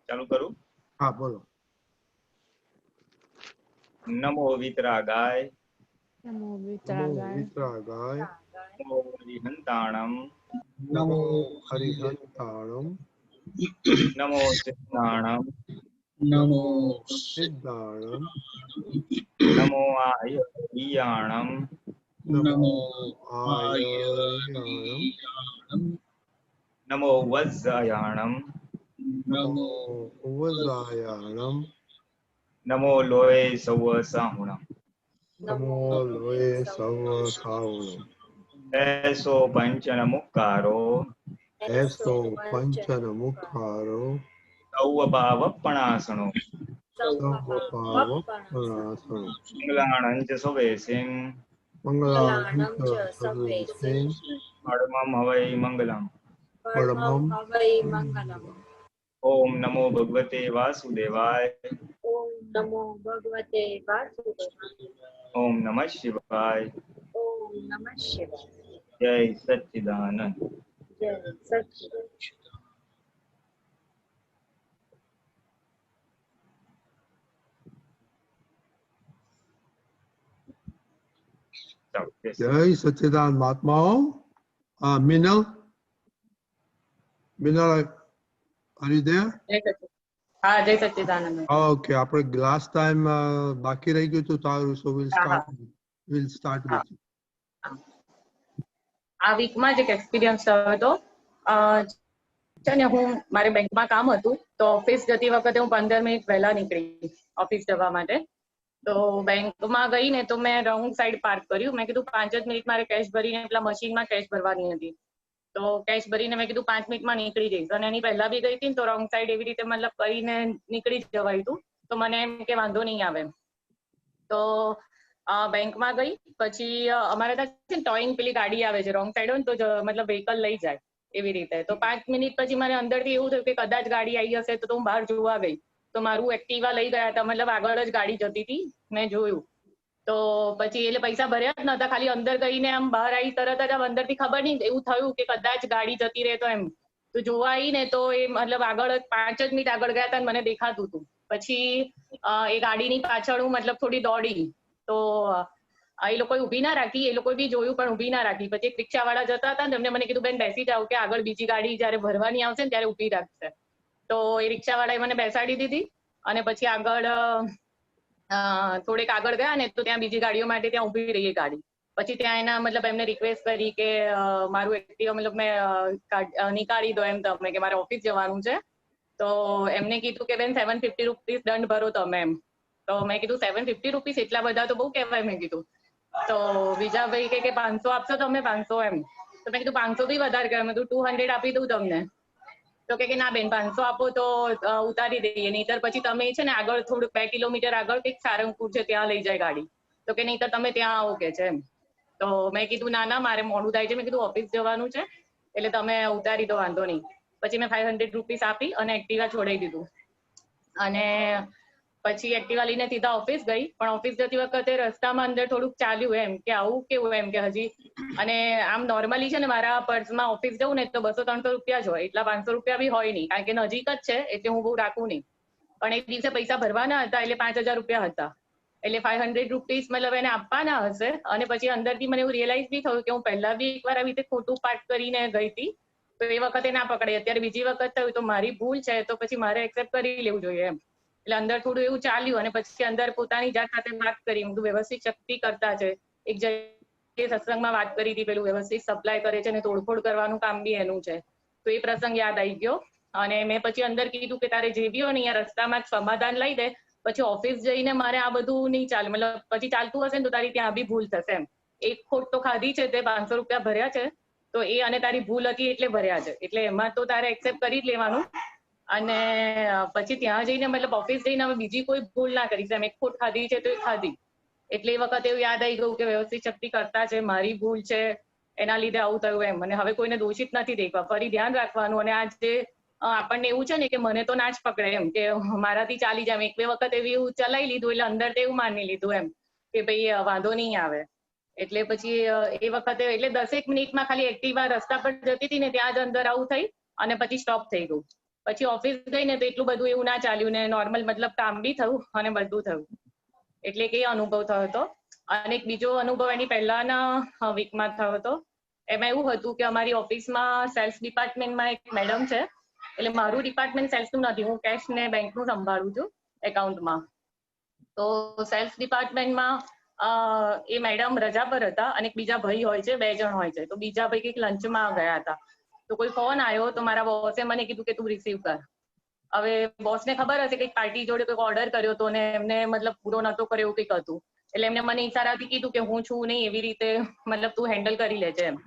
ચાલુ કરું? હા બોલો. નમો વિતરાગાય નમો નમો વિતરાગાય વિતરાગાય નમો હરિહંતાણમ નમો હરિહંતાણમ નમો સિદ્ધાણમ નમો સિદ્ધાણમ નમો આયર્યાણમ નમો આયર્યાણમ નમો વજ્જાયાણમ નમો વજાયાણમ નમો લોય સવ સાહુણમ નમો લોય સવ સાવણમ એસો પંચન મુક્કારો એસો પંચન મુખારો સૌ ભાવપણાસણો સર્વ પાવ પ્રણાસણો મંગલાણં ચ સવેસિં મંગલાણં ચ સર્વેસિં પડમં હવૈ મંગલમ પરમં ઓમ નમો ભગવતે વાસુદેવાય ઓમ નમો ભગવતે વાસુદેવાય. ઓમ નમઃ શિવાય ઓમ નમઃ શિવાય. જય સચ્ચિદાનંદ. જય સચ્ચિદાનંદ. ચાલો, જય સચ્ચિદાનંદ મહાત્માઓ. Minal, are you there? હા જય સચ્ચિદાનંદ. Okay, આપણે લાસ્ટ ટાઈમ બાકી રહી ગયું હતું તારું, so we'll start with you. આ વીકમાં જ એક એક્સપિરિયન્સ થયો હતો. છે ને હું મારે બેંકમાં કામ હતું તો ઓફિસ જતી વખતે હું 15 મિનિટ પહેલા નીકળી ઓફિસ જવા માટે. તો બેંકમાં ગઈ ને તો મેં રોંગ સાઈડ પાર્ક કર્યું. મેં કીધું 5 જ મિનિટ મારે કેશ ભરીને પેલા મશીનમાં કેશ ભરવાની હતી. તો કેશ ભરીને મેં કીધું 5 મિનિટમાં નીકળી જઈશ. અને એની પહેલા બી ગઈ હતી તો રોંગ સાઈડ એવી રીતે મતલબ કરીને નીકળી જવાયું હતું. તો મને એમ કે વાંધો નહીં આવે. તો બેંકમાં ગઈ પછી અમારે ત્યાં ટોઈંગ પેલી ગાડી આવે છે રોંગ સાઈડ હોય ને તો મતલબ વ્હીકલ લઈ જાય એવી રીતે. તો 5 મિનિટ પછી મને અંદરથી એવું થયું કે કદાચ ગાડી આવી હશે તો હું બહાર જોવા ગઈ તો મારું એક્ટિવા લઈ ગયા હતા. મતલબ આગળ જ ગાડી જતી હતી મેં જોયું. તો પછી એટલે પૈસા ભર્યા જ નતા, ખાલી અંદર ગઈને આમ બહાર આવી તરત જ આમ અંદરથી ખબર નહીં એવું થયું કે કદાચ ગાડી જતી રહે તો એમ. તો જોવા આવી ને તો એ મતલબ આગળ 5 જ મિનિટ આગળ ગયા હતા મને દેખાતું હતું. પછી એ ગાડીની પાછળ હું મતલબ થોડી દોડી તો એ લોકોએ ઊભી ના રાખી, એ લોકોએ બી જોયું પણ ઊભી ના રાખી. પછી એક રિક્ષાવાળા જતા હતા ને એમને મને કીધું બેન બેસી જાઓ કે આગળ બીજી ગાડી જયારે ભરવાની આવશે ને ત્યારે ઊભી રાખશે. તો એ રિક્ષાવાળાએ મને બેસાડી દીધી અને પછી આગળ થોડેક આગળ ગયા ને તો ત્યાં બીજી ગાડીઓ માટે ત્યાં ઊભી રહી ગાડી. પછી ત્યાં એના મતલબ એમને રિક્વેસ્ટ કરી કે મારું એક્ટિવા મતલબ મેં નીકાળી દો એમ તમે કે મારે ઓફિસ જવાનું છે. તો એમને કીધું કે બેન 750 રૂપીસ દંડ ભરો તમે એમ. તો મેં કીધું 750 રૂપીસ એટલા બધા તો બહુ કહેવાય મેં કીધું. તો બીજા ભાઈ કે 500 આપશો તમે 500 એમ. તો મેં કીધું 500 બી વધારે કહેવાય. મેં કીધું 200 આપી દઉં તમને. તો કે ના બેન 500 આપો તો ઉતારી દઈએ, નહીતર પછી તમે છે ને આગળ થોડુંક 2 કિલોમીટર આગળ કંઈક સારંગપુર છે ત્યાં લઈ જાય ગાડી. તો કે નહીતર તમે ત્યાં આવો કે છે એમ. તો મેં કીધું ના ના મારે મોડું થાય છે, મેં કીધું ઓફિસ જવાનું છે એટલે તમે ઉતારી દો વાંધો નહીં. પછી મેં 500 રૂપીસ આપી અને એક્ટિવા છોડાવી દીધું. અને પછી એક્ટિવા લઈને સીધા ઓફિસ ગઈ. પણ ઓફિસ જતી વખતે રસ્તામાં અંદર થોડુંક ચાલ્યું એમ કે આવું કેવું એમ કે હજી. અને આમ નોર્મલી છે ને મારા પર્સમાં ઓફિસ જવું ને તો 200-300 રૂપિયા જ હોય, એટલા 500 રૂપિયા બી હોય નહીં કારણ કે નજીક જ છે એટલે હું બહુ રાખું નહીં. પણ એક દિવસે પૈસા ભરવાના હતા એટલે 5000 રૂપિયા હતા એટલે 500 રૂપીસ મતલબ એને આપવાના હશે. અને પછી અંદરથી મને એવું રિયલાઇઝ બી થયું કે હું પહેલા બી એકવાર આવી રીતે ખોટું પાર્ક કરીને ગઈ હતી તો એ વખતે ના પકડાઈ. અત્યારે બીજી વખત થયું તો મારી ભૂલ છે તો પછી મારે એક્સેપ્ટ કરી લેવું જોઈએ એમ. એટલે અંદર થોડું એવું ચાલ્યું અને પછી અંદર પોતાની જાત સાથે વાત કરી. હું વ્યવસ્થિત શક્તિ કરતા છે એક જગ્યાએ સત્સંગમાં વાત કરી હતી પેલું વ્યવસ્થિત સપ્લાય કરે છે અને તોડફોડ કરવાનું કામ બી એનું છે. તો એ પ્રસંગ યાદ આવી ગયો અને મેં પછી અંદર કીધું કે તારે જે બી હોય ને અહીંયા રસ્તામાં જ સમાધાન લઈ દે, પછી ઓફિસ જઈને મારે આ બધું નહીં ચાલે. મતલબ પછી ચાલતું હશે ને તો તારી ત્યાં બી ભૂલ થશે એમ. એક ખોટ તો ખાધી છે તે 500 રૂપિયા ભર્યા છે તો એ અને તારી ભૂલ હતી એટલે ભર્યા છે એટલે એમાં તો તારે એક્સેપ્ટ કરી જ લેવાનું. અને પછી ત્યાં જઈને મતલબ ઓફિસ જઈને અમે બીજી કોઈ ભૂલ ના કરીશ એમ. એક ખોટ ખાધી છે તો એ ખાધી. એટલે એ વખતે એવું યાદ આવી ગયું કે વ્યવસ્થિત શક્તિ કરતા છે, મારી ભૂલ છે એના લીધે આવું થયું એમ. અને હવે કોઈને દોષિત નથી દેખવા, ફરી ધ્યાન રાખવાનું. અને આ જે આપણને એવું છે ને કે મને તો ના જ પકડે એમ કે મારાથી ચાલી જાય. 1-2 વખત એવું ચલાવી લીધું એટલે અંદર એવું માની લીધું એમ કે ભાઈ વાંધો નહીં આવે. એટલે પછી એ વખતે એટલે 10 મિનિટમાં ખાલી એક્ટિવા રસ્તા પર જતી હતી ને ત્યાં જ અંદર આવું થઈ અને પછી સ્ટોપ થઈ ગયું. પછી ઓફિસ ગઈ ને તો એટલું બધું એવું ના ચાલ્યું ને નોર્મલ મતલબ કામ બી થયું અને બધું થયું. એટલે કે અનુભવ થયો હતો. અને એક બીજો અનુભવ એની પહેલાના વીકમાં થયો હતો. એમાં એવું હતું કે અમારી ઓફિસમાં સેલ્સ ડિપાર્ટમેન્ટમાં એક મેડમ છે. એટલે મારું ડિપાર્ટમેન્ટ સેલ્સનું નથી, હું કેશ ને બેંકનું સંભાળું છું એકાઉન્ટમાં. તો સેલ્સ ડિપાર્ટમેન્ટમાં એ મેડમ રજા પર હતા અને એક બીજા ભાઈ હોય છે, 2 જણ હોય છે. તો બીજા ભાઈ કંઈક લંચમાં ગયા હતા. તો કોઈ ફોન આવ્યો તો મારા બોસે મને કીધું કે તું રિસીવ કર. હવે બોસને ખબર હશે કે પાર્ટી જોડે કોઈક ઓર્ડર કર્યો હતો ને એમને મતલબ પૂરો નતો કર્યો એવું કંઈક હતું. એટલે એમને મને ઈશારાથી કીધું કે હું છું નહીં, એવી રીતે મતલબ તું હેન્ડલ કરી લેજે એમ.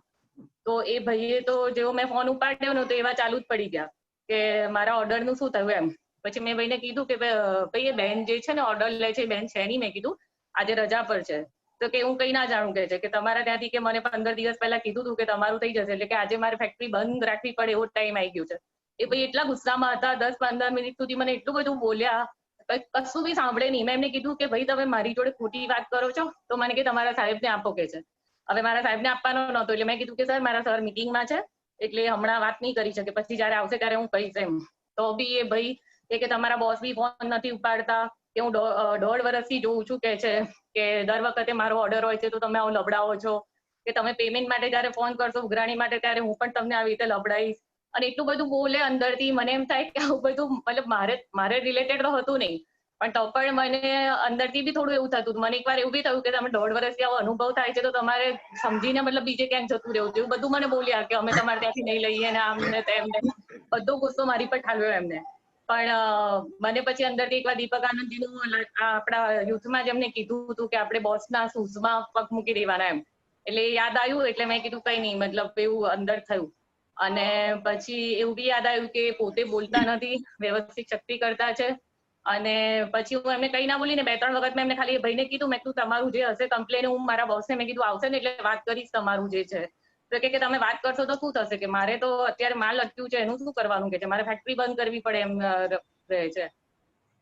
તો એ ભાઈએ તો જેવો મેં ફોન ઉપાડ્યો ને તો એવા ચાલુ જ પડી ગયા કે મારા ઓર્ડરનું શું થયું એમ. પછી મેં ભાઈને કીધું કે ભાઈ એ બેન જે છે ને ઓર્ડર લે છે, બેન છે નહીં. મેં કીધું આજે રજા પર છે. તો કે હું કઈ ના જાણું કે છે કે તમારા ત્યાંથી કે મને 15 દિવસ પહેલા કીધું હતું કે તમારું થઈ જશે, એટલે કે આજે મારે ફેક્ટરી બંધ રાખવી પડે એવો ટાઈમ આવી ગયો છે. એ ભાઈ એટલા ગુસ્સામાં હતા, 10-15 મિનિટ સુધી મને એટલું બધું બોલ્યા, કશું બી સાંભળે નહીં. મેં એમને કીધું કે ભાઈ તમે મારી જોડે ખોટી વાત કરો છો. તો મને કે તમારા સાહેબને આપો કે છે. હવે મારા સાહેબને આપવાનો નહોતો એટલે મેં કીધું કે સર મારા સર મિટિંગમાં છે એટલે હમણાં વાત નહીં કરી શકે, પછી જયારે આવશે ત્યારે હું કહીશ એમ. તો બી એ ભાઈ કે તમારા બોસ બી ફોન નથી ઉપાડતા, કે હું 1.5 વર્ષથી જોઉં છું કે છે કે દર વખતે મારો ઓર્ડર હોય છે તો તમે આવું લબડાવો છો, કે તમે પેમેન્ટ માટે જયારે ફોન કરશો ઉઘરાણી માટે ત્યારે હું પણ તમને આવી રીતે લબડાઈશ. અને એટલું બધું બોલે અંદરથી. મને એમ થાય કે આવું બધું મતલબ મારે રિલેટેડ તો હતું નહીં, પણ તો પણ મને અંદરથી બી થોડું એવું થતું. મને એકવાર એવું બી થયું કે તમે 1.5 વર્ષથી આવો અનુભવ થાય છે તો તમારે સમજીને મતલબ બીજે ક્યાંક જતું રહેવું. એવું બધું મને બોલ્યા કે અમે તમારે ત્યાંથી નહીં લઈએ ને આમ ને તેમ ને. બધો ગુસ્સો મારી પર ઠાલવ્યો એમને. પણ મને પછી અંદરથી એકવાર દીપક આનંદજીનું આપણા યુથમાં જેમને કીધું હતું કે આપણે બોસના શૂઝમાં પગ મૂકી દેવાના એમ, એટલે યાદ આવ્યું. એટલે મેં કીધું કઈ નહીં, મતલબ એવું અંદર થયું. અને પછી એવું બી યાદ આવ્યું કે પોતે બોલતા નથી, વ્યવસ્થિત શક્તિ કરતા છે. અને પછી હું એમને કઈ ના બોલી ને 2-3 વખત મેં એમને ખાલી ભાઈને કીધું, મેં કીધું તમારું જે હશે કમ્પ્લેન હું મારા બોસને મેં કીધું આવશે ને એટલે વાત કરીશ તમારું જે છે. તો કે તમે વાત કરશો તો શું થશે, કે મારે તો અત્યારે માલ અટક્યું છે એનું શું કરવાનું, કે છે મારે ફેક્ટરી બંધ કરવી પડે એમ રહે છે.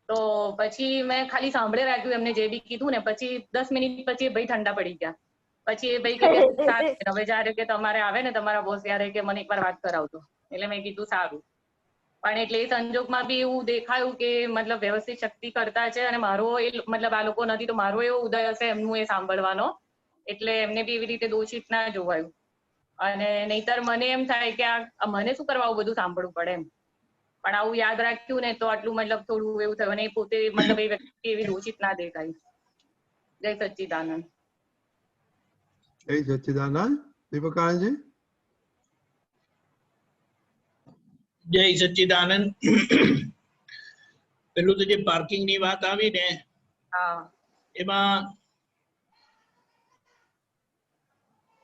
તો પછી મેં ખાલી સાંભળે રાખ્યું એમને જે બી કીધું ને. પછી 10 મિનિટ પછી એ ભાઈ ઠંડા પડી ગયા. પછી એ ભાઈ કે સારું હવે જયારે કે તમારે આવે ને તમારા બોસ ત્યારે કે મને એકવાર વાત કરાવજો. એટલે મેં કીધું સારું. પણ એટલે એ સંજોગમાં બી એવું દેખાયું કે મતલબ વ્યવસ્થિત શક્તિ કરતા છે અને મારો એ મતલબ આ લોકો નથી તો મારો એવો ઉદય હશે એમનું એ સાંભળવાનો, એટલે એમને બી એવી રીતે દોષિત ના જોવાયું. અને નહીતર મને એમ થાય કે આ મને શું કરવા આવું બધું સાંભળવું પડે એમ. પણ આવું યાદ રાખ્યું ને તો આટલું મતલબ થોડું એવું થયું. અને પોતે મતલબ એ વ્યક્તિ એવી દોષિત ના દેખાય. જય સચ્ચિદાનંદ. જય સચ્ચિદાનંદ. દીપક આનંદજી. જય સચ્ચિદાનંદ. પેલું તો જે પાર્કિંગ ની વાત આવી ને, એમાં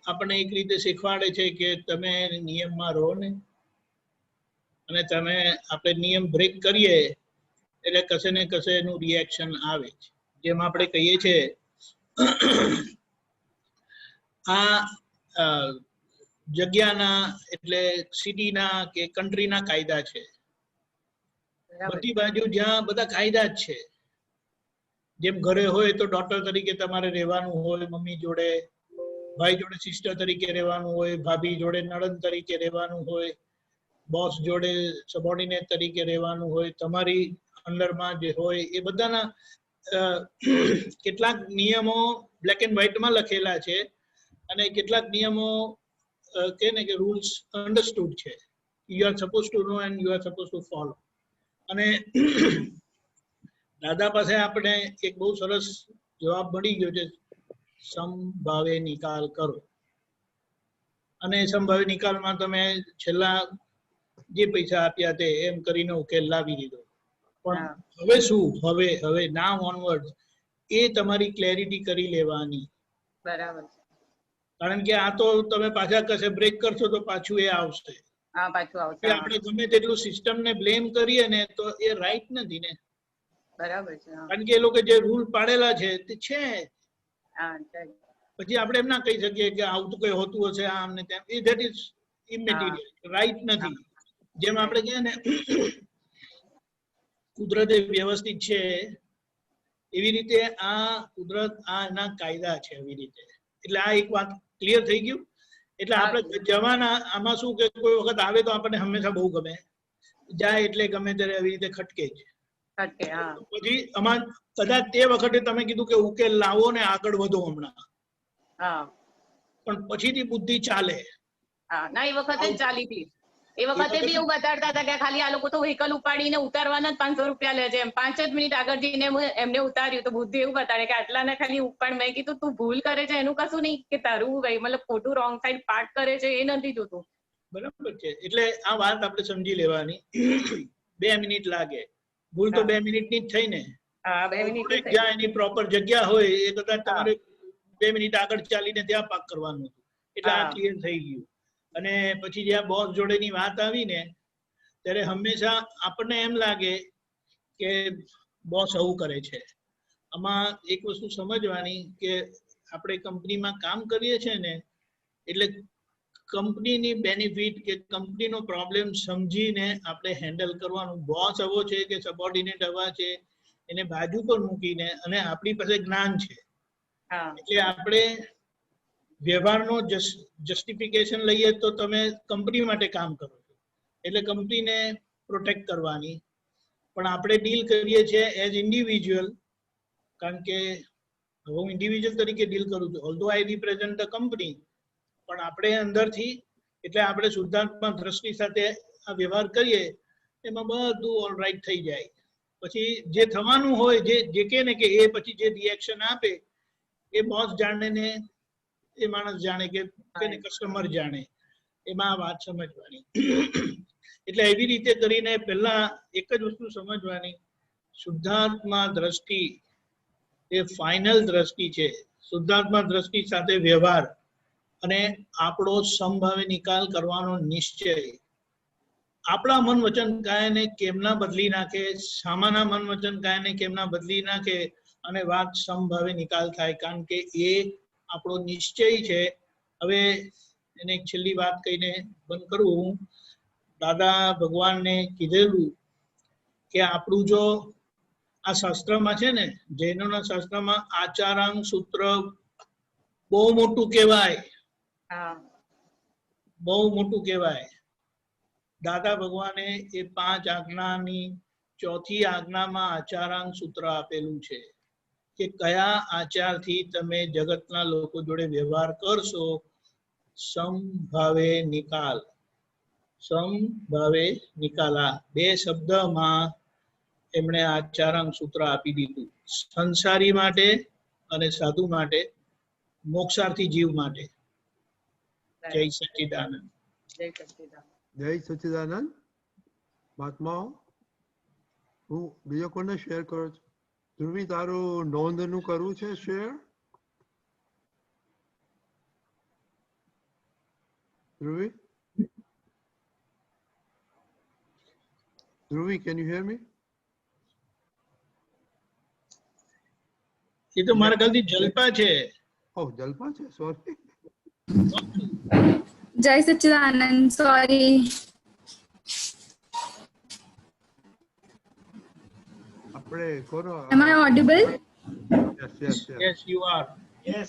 આપણે એક રીતે શીખવાડે છે કે તમે નિયમમાં રહો ને, અને તમે આપણે નિયમ બ્રેક કરીએ એટલે કશે ને કશે એનું રિએક્શન આવે છે. જેમ આપણે કહીએ છીએ આ જગ્યાના એટલે સિટીના કે કન્ટ્રીના કાયદા છે. બધી બાજુ જ્યાં બધા કાયદા જ છે. જેમ ઘરે હોય તો ડોટર તરીકે તમારે રહેવાનું હોય, મમ્મી જોડે, ભાઈ જોડે સિસ્ટર તરીકે રહેવાનું હોય, ભાભી જોડે નણંદ તરીકે રહેવાનું હોય, બોસ જોડે સબોર્ડિનેટ તરીકે રહેવાનું હોય, તમારી અંડરમાં જે હોય એ બધાના કેટલાક નિયમો બ્લેક એન્ડ વ્હાઇટમાં લખેલા છે અને કેટલાક નિયમો કે ને કે રૂલ્સ અન્ડરસ્ટુડ છે. You are suppose to know and you are suppose to follow. અને દાદા પાસે આપણે એક બહુ સરસ જવાબ મળી ગયો છે, સમભાવે નિકાલ કરો. અને સમભાવે નિકાલમાં તમે છેલ્લા જે પૈસા આપ્યા તે એમ કરીને ઉકેલ લાવી દીધો. પણ હવે શું, હવે નાવ ઓનવર્ડ એ તમારી ક્લેરિટી કરી લેવાની. બરાબર. કારણ કે આ તો તમે પાછા કશે બ્રેક કરશો તો પાછું એ આવશે. આપણે ગમે તેટલું સિસ્ટમને બ્લેમ કરીએ ને તો એ રાઈટ નથી ને. બરાબર છે. કારણ કે એ લોકો જે રૂલ પાડેલા છે તે છે. પછી આપણે એમ ના કહી શકીએ કે આવું તો કઈ હોતું હશે આમ ને તેમ. ધેટ ઇઝ ઇમેટીરિયલ, રાઈટ નથી. જેમ આપણે કહીએ ને કુદરતે વ્યવસ્થિત છે એવી રીતે આ કુદરત આ એના કાયદા છે એવી રીતે. એટલે આ એક વાત ક્લિયર થઈ ગયું. એટલે આપણે જવાના આમાં શું કે કોઈ વખત આવે તો આપણને હંમેશા બહુ ગમે, જાય એટલે ગમે ત્યારે આવી રીતે ખટકે જ. ખટકે, હા. પછી આમાં કદાચ તે વખતે તમે કીધું કે ઉકેલ લાવો ને આગળ વધો હમણાં, હા પણ પછીથી બુદ્ધિ ચાલે. હા ના, એ વખતે જ ચાલી હતી. એ વખતે બી એવું બતાડતા હતા કે ખાલી આ લોકો તો વ્હીકલ ઉપાડીને ઉતારવાના જ 500 રૂપિયા લે છે એમ. 5 જ મિનિટ આગળ જઈને એમને ઉતાર્યું તો બુદ્ધિ એવું બતાડે કે આટલાને ખાલી પણ મેં કીધું તું ભૂલ કરે છે એનું કશું નહીં, કે તારું મતલબ ખોટું રોંગ સાઈડ પાર્ટ કરે છે એ નથી જોતું. બરાબર છે. એટલે આ વાત આપણે સમજી લેવાની. 2 મિનિટ લાગે, ભૂલ તો 2 મિનિટની જ થઈ ને. હા 2 મિનિટ જ્યાં એની પ્રોપર જગ્યા હોય એ કદાચ તમારે 2 મિનિટ આગળ ચાલીને ત્યાં પાક કરવાનું હતું. એટલે આ ક્લિયર થઈ ગયું. અને પછી જ્યાં બોસ જોડેની વાત આવી ને ત્યારે હંમેશા આપણને એમ લાગે કે બોસ આવું કરે છે. આમાં એક વસ્તુ સમજવાની કે આપણે કંપનીમાં કામ કરીએ છીએ ને એટલે કંપનીની બેનિફિટ કે કંપનીનો પ્રોબ્લેમ સમજીને આપણે હેન્ડલ કરવાનું. બોસ આવો છે કે સબોર્ડિનેટ આવા છે એને બાજુ પર મૂકીને, અને આપણી પાસે જ્ઞાન છે એટલે આપણે વ્યવહારનો જસ્ટિફિકેશન લઈએ તો તમે કંપની માટે કામ કરો છો એટલે કંપનીને પ્રોટેક્ટ કરવાની. પણ આપણે ડીલ કરીએ છીએ એઝ ઇન્ડિવિજ્યુઅલ, કારણ કે હું ઇન્ડિવિજ્યુઅલ તરીકે ડીલ કરું છું. ઓલ્ધો આઈ રિપ્રેઝન્ટ ધ કંપની, પણ આપણે અંદરથી એટલે આપણે શુદ્ધાત્મા દ્રષ્ટિ સાથે આ વ્યવહાર કરીએ એમાં બધું ઓલરાઈટ થઈ જાય. પછી જે થવાનું હોય, જે કે ને કે એ પછી જે રિએક્શન આપે એ બોસ જાણે ને એ માણસ જાણે કે કસ્ટમર જાણે. એમાં આ વાત સમજવાની. એટલે એવી રીતે કરીને પહેલા એક જ વસ્તુ સમજવાની, શુદ્ધાત્મા દ્રષ્ટિ એ ફાઇનલ દ્રષ્ટિ છે. શુદ્ધાત્મા દ્રષ્ટિ સાથે વ્યવહાર અને આપણો સમભાવે નિકાલ કરવાનો નિશ્ચય. આપણા મન વચન કાયાને કેમના બદલી નાખે, સામાના મન વચન કાયાને કેમના બદલી નાખે અને વાત સમભાવે નિકાલ થાય, કારણ કે એ આપણો નિશ્ચય છે. હવે એને એક છેલ્લી વાત કહીને બંધ કરું. દાદા ભગવાનને કીધેલું કે આપણું જો આ શાસ્ત્રમાં છે ને, જૈનોના શાસ્ત્રમાં આચારાંગ સૂત્ર બહુ મોટું કહેવાય, બહુ મોટું કહેવાય. દાદા ભગવાને એ 5 આજ્ઞાની ચોથી આજ્ઞામાં આચારાંગ સૂત્ર આપેલું છે કે કયા આચારથી તમે જગતના લોકો જોડે વ્યવહાર કરશો. સમભાવે નિકાલ, સમભાવે નિકાલા 2 શબ્દમાં એમણે આચારાંગ સૂત્ર આપી દીધું. સંસારી માટે અને સાધુ માટે, મોક્ષાર્થી જીવ માટે. જય સચ્ચિદાનંદ. જય સચ્ચિદાનંદ. જય સચ્ચિદાનંદ. મહાત્માઓ, હું બીજો કોને શેર કરો છો? ધ્રુવી, તારું નોંધનું કરવું છે share? Dhruvi? Dhruvi, can you hear me? એ તો મારા ખ્યાલથી જલ્પા છે. Oh, જલ્પા છે, સોરી. જય સચ્ચિદાનંદ, સોરી. આપણે કોનો? Am I audible? Yes. Yes, you are. Yes.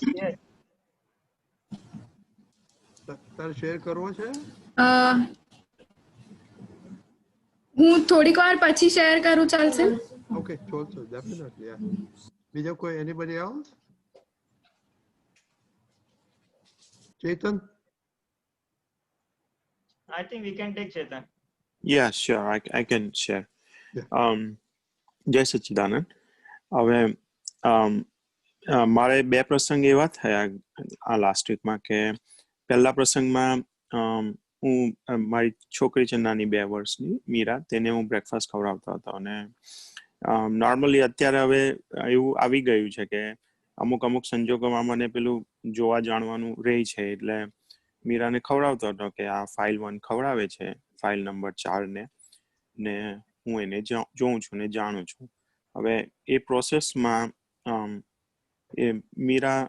તારે શેર કરવો છે? હું થોડીક વાર પછી શેર કરું, ચાલશે? Okay, ચાલશે, definitely, yeah. બીજો કોઈ, anybody else? Chetan? I think we can take Chetan. Yeah, sure. I can share. Yeah. જય સચ્ચિદાનંદ. હવે મારે 2 પ્રસંગ એવા થયા આ લાસ્ટ વીકમાં કે પહેલા પ્રસંગમાં હું મારી છોકરી છે નાની 2 વર્ષની મીરા, તેને હું બ્રેકફાસ્ટ ખવડાવતો હતો. અને નોર્મલી અત્યારે હવે એવું આવી ગયું છે કે અમુક સંજોગોમાં મને પેલું જોવા જાણવાનું રહે છે, એટલે મીરાને ખવડાવતો હતો કે આ ફાઇલ 1 ખવડાવે છે, ફાઇલ નંબર 4 ને હું એને જોઉં છું ને જાણું છું. હવે એ પ્રોસેસમાં એ મીરા